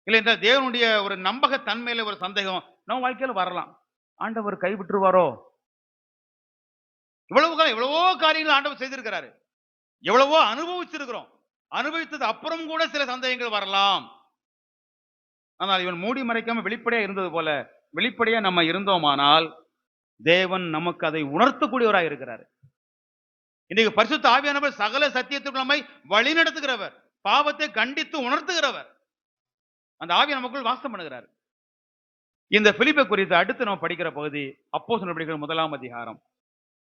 இல்லை என்றால் தேவனுடைய ஒரு நம்பகத்தன்மையில ஒரு சந்தேகம் நம்ம வாழ்க்கையில வரலாம். ஆண்டவர் கைவிட்டுருவாரோ? இவ்வளவு காலம் எவ்வளவோ காரியங்கள் ஆண்டவர் செய்திருக்கிறாரு, எவ்வளவோ அனுபவிச்சிருக்கிறோம். அனுபவித்தது அப்புறம் கூட சில சந்தேகங்கள் வரலாம். ஆனால் இவன் மூடி மறைக்காம வெளிப்படையா இருந்தது போல வெளிப்படையா நம்ம இருந்தோமானால் தேவன் நமக்கு அதை உணர்த்தக்கூடியவராக இருக்கிறார். இன்னைக்கு பரிசுத்த ஆவியானவர் சகல சத்தியத்துக்கு நம்மை வழி நடத்துகிறவர், பாவத்தை கண்டித்து உணர்த்துகிறவர். அந்த ஆவி நமக்குள் வாசம் பண்ணுகிறார். இந்த பிலிப்பை குறித்து அடுத்து நம்ம படிக்கிற பகுதி அப்போஸ்தலர் நடவடிக்கைகள் 1ஆம் அதிகாரம்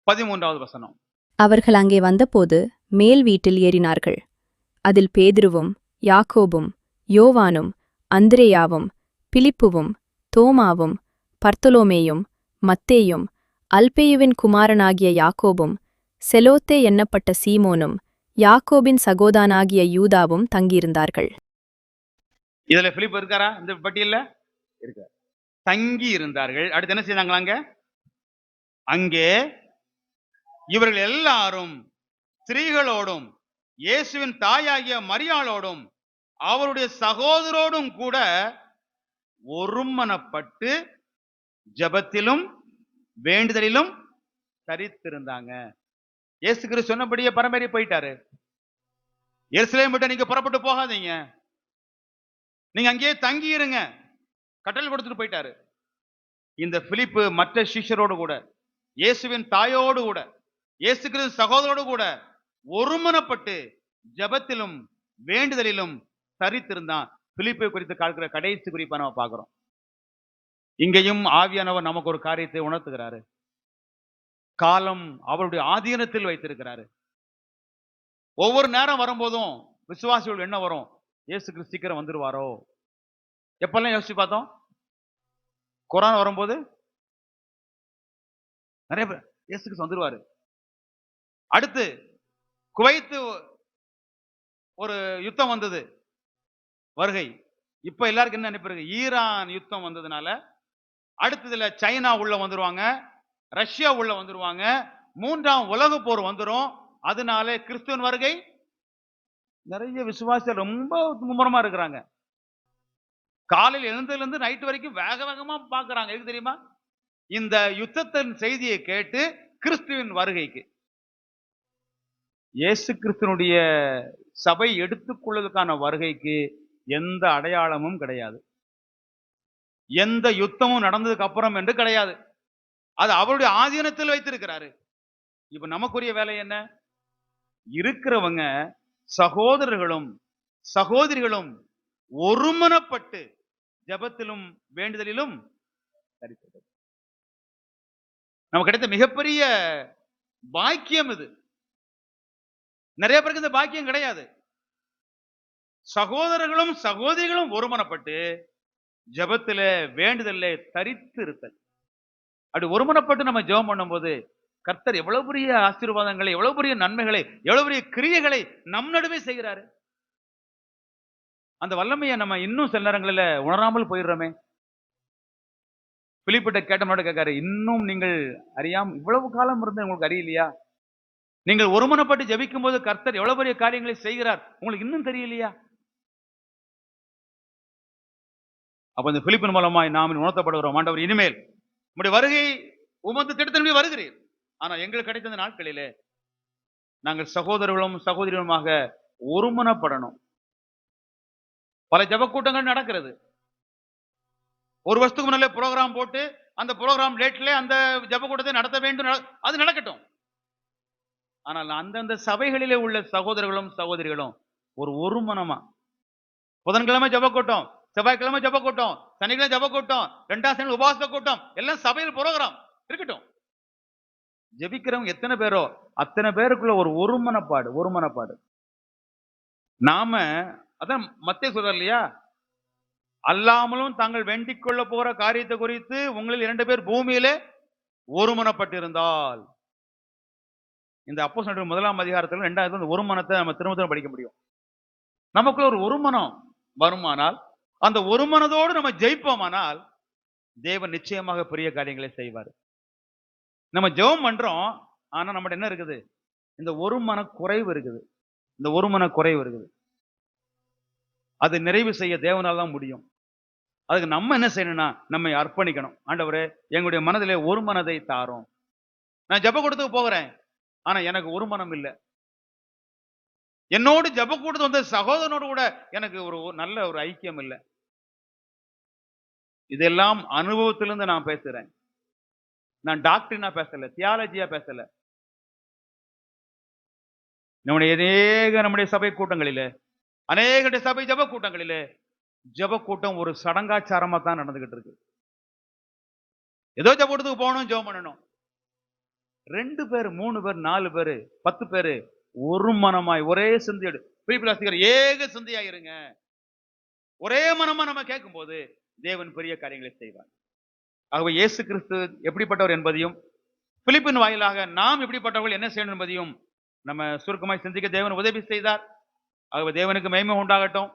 13வது வசனம். அவர்கள் அங்கே வந்தபோது மேல் வீட்டில் ஏறினார்கள். அதில் பேதுருவும் யாக்கோபும் யோவானும் அந்திரேயாவும் பிலிப்புவும் தோமாவும் பர்த்தலோமேயும் மத்தேயும் அல்பேயுவின் குமாரனாகிய யாக்கோபும் செலோத்தே எண்ணப்பட்ட சீமோனும் யாக்கோபின் சகோதரனாகிய யூதாவும் தங்கியிருந்தார்கள். இதுல பிலிப் இருக்காரா? இந்த பட்டியல்ல இருக்கார். தங்கி இருந்தார்கள். அடுத்து என்ன செய்தாங்களாங்க? அங்கே இவர்கள் எல்லாரும் ஸ்திரீகளோடும் இயேசுவின் தாயாகிய மரியாளோடும் அவருடைய சகோதரோடும் கூட ஒருமனப்பட்டு ஜெபத்திலும் வேண்டுதலிலும் தரித்திருந்தாங்க. இயேசு கிறிஸ்து சொன்னபடியே பரமேறி போயிட்டாரு. எருசலேம் விட்டு நீங்க புறப்பட்டு போகாதீங்க, நீங்க அங்கேயே தங்கி இருங்க, கட்டளை கொடுத்துட்டு போயிட்டாரு. இந்த பிலிப்பு மற்ற சிஷ்யரோடு கூட, இயேசுவின் தாயோடு கூட, இயேசு கிறிஸ்து சகோதரோடு கூட ஒருமனப்பட்டு ஜெபத்திலும் வேண்டுதலிலும் தரித்திருந்தான். பிலிப்பை குறித்து காக்கிற கடைசி குறிப்பா நம்ம பார்க்கிறோம். இங்கேயும் ஆவியானவர் நமக்கு ஒரு காரியத்தை உணர்த்துகிறாரு. காலம் அவருடைய ஆதீனத்தில் வைத்திருக்கிறாரு. ஒவ்வொரு நேரம் வரும்போதும் விசுவாசிகள் என்ன வரும்? இயேசு கிறிஸ்து சீக்கிரம் வந்துருவாரோ? எப்பெல்லாம் யோசிச்சு பார்த்தோம்? கொரோனா வரும்போது நிறைய பேர் இயேசு கிறிஸ்து வந்துருவாரு. அடுத்து குவைத்து ஒரு யுத்தம் வந்தது, வருகை. இப்ப எல்லாருக்கும் என்ன நினைப்பு? ஈரான் யுத்தம் வந்ததுனால அடுத்ததுல சைனா உள்ள வந்துருவாங்க, ரஷ்யா உள்ள வந்துருவாங்க, 3ஆம் உலக போர் வந்துரும். அதனால கிறிஸ்துவின் வருகை நிறைய விசுவாசிகள் ரொம்ப மும்முரமா இருக்கிறாங்க. காலையில் எழுந்ததுல இருந்து நைட் வரைக்கும் வேக வேகமா பாக்குறாங்க. எதுக்கு தெரியுமா? இந்த யுத்தத்தின் செய்தியை கேட்டு கிறிஸ்துவின் வருகைக்கு. இயேசு கிறிஸ்துனுடைய சபை எடுத்துக்கொள்வதற்கான வருகைக்கு எந்த அடையாளமும் கிடையாது, எந்த யுத்தமும் நடந்ததுக்கு அப்புறம் என்று கிடையாது. அது அவருடைய ஆதீனத்தில் வைத்திருக்கிறாரு. இப்ப நமக்குரிய வேலை என்ன? இருக்கிறவங்க சகோதரர்களும் சகோதரிகளும் ஒருமனப்பட்டு ஜெபத்திலும் வேண்டுதலிலும் தரித்திருக்கிறது. நமக்கு கிடைத்த மிகப்பெரிய பாக்கியம் இது. நிறைய பேருக்கு இந்த பாக்கியம் கிடையாது. சகோதரர்களும் சகோதரிகளும் ஒருமனப்பட்டு ஜெபத்தில வேண்டுதல்ல தரித்து இருத்தல். அப்படி ஒருமனப்பட்டு நம்ம ஜெபம் பண்ணும்போது கர்த்தர் எவ்வளவு பெரிய ஆசீர்வாதங்களை, எவ்வளவு பெரிய நன்மைகளை, எவ்வளவு பெரிய கிரியைகளை நம் நடுவே செய்கிறாரு. அந்த வல்லமையை நம்ம இன்னும் சில நேரங்களில் உணராமல் போயிடுறோமே. பிலிப்பிட்ட கேட்டனோட கேட்காரு, இன்னும் நீங்கள் அறியாம இவ்வளவு காலம் இருந்து உங்களுக்கு அறியலையா? நீங்கள் ஒருமனப்பட்டு ஜெபிக்கும் போது கர்த்தர் எவ்வளவு பெரிய காரியங்களை செய்கிறார், உங்களுக்கு இன்னும் தெரியலையா? அப்ப இந்த பிலிப்பின் மூலமாய் நாம் உணர்த்தப்படுகிறோம், ஆண்டவர் இனிமேல் உம்முடைய வருகை உமது திட்டத்தின்படி வருகிறீர். ஆனா எங்களுக்கு கிடைத்த நாட்களிலே நாங்கள் சகோதரர்களும் சகோதரிகளுமாக ஒருமனப்படணும். பல ஜெப கூட்டங்கள் நடக்கிறது. ஒரு வருஷத்துக்கு முன்னாலே ப்ரோகிராம் போட்டு அந்த ப்ரோகிராம் டேட்ல அந்த ஜெப கூட்டத்தை நடத்த வேண்டும், அது நடக்கட்டும். ஆனால் அந்தந்த சபைகளிலே உள்ள சகோதரர்களும் சகோதரிகளும் ஒரு மனமா புதன்கிழமை ஜெப கூட்டம், செவ்வாய்க்கிழமை ஜெப கூட்டம், சனிக்கிழமை ஜெப கூட்டம், 2ஆம் சனி உபவாச கூட்டம், எல்லாம் சபையில் ப்ரோகிராம் இருக்கட்டும். ஜெபிக்கிறவங்க எத்தனை பேரோ அத்தனை பேருக்குள்ள ஒரு மனப்பாடு. நாம அதான் மத்தேயு சொல்றார் இல்லையா, அல்லாமலும் தாங்கள் வேண்டிக் கொள்ள போற காரியத்தை குறித்து உங்களில் 2 பேர் பூமியிலே ஒருமனப்பட்டிருந்தால், இந்த அப்போஸ்தலர் 1ஆம் அதிகாரத்துல 2வது அந்த ஒரு மனத்தை நம்ம திரும்ப திரும்ப படிக்க முடியும். நமக்குள்ள ஒரு மனம் வருமானால், அந்த ஒரு மனதோடு நம்ம ஜெயிப்போமானால், தேவன் நிச்சயமாக பெரிய காரியங்களை செய்வார். நம்ம ஜெபம் பண்றோம், ஆனா நம்மகிட்ட என்ன இருக்குது? இந்த ஒரு மன குறைவு இருக்குது. அது நிறைவு செய்ய தேவனால் தான் முடியும். அதுக்கு நம்ம என்ன செய்யணும்னா, நம்மை அர்ப்பணிக்கணும். ஆண்டவரே, எங்களுடைய மனதிலே ஒரு மனதை தாரும். நான் ஜெப கூட்டத்துக்கு போகிறேன், ஆனா எனக்கு ஒரு மனம் இல்ல. என்னோடு ஜெப கூட்டத்துக்கு வந்த சகோதரனோடு கூட எனக்கு ஒரு நல்ல ஒரு ஐக்கியம் இல்ல. இதெல்லாம் அனுபவத்திலிருந்து நான் பேசுறேன். நான் டாக்டரினா பேசல, தியாலஜியா பேசல. நம்முடைய சபை கூட்டங்களிலே, அநேக சபை ஜெப கூட்டங்களிலே, ஜெப கூட்டம் ஒரு சடங்காச்சாரமா தான் நடந்துகிட்டு இருக்கு. ஏதோ ஜெப கூட்டத்துக்கு போகணும், ஜெபம் பண்ணணும். 2 பேர், 3 பேர், 4 பேரு, 10 பேரு ஒரு மனமாய் ஒரே சிந்தையோடு, பிலிப்பியர் ஏக சிந்தையா இருங்க. ஒரே மனமா நம்ம கேட்கும்போது தேவன் பெரிய காரியங்களை செய்வார். ஆகவே இயேசு கிறிஸ்து எப்படிப்பட்டவர் என்பதையும், பிலிப்பின் வாயிலாக நாம் எப்படிப்பட்டவர்கள் என்ன செய்யணும் என்பதையும் நம்ம சுருக்கமாய் சிந்திக்க தேவன் உதவி செய்தார். ஆகவே தேவனுக்கு மகிமை உண்டாகட்டும்.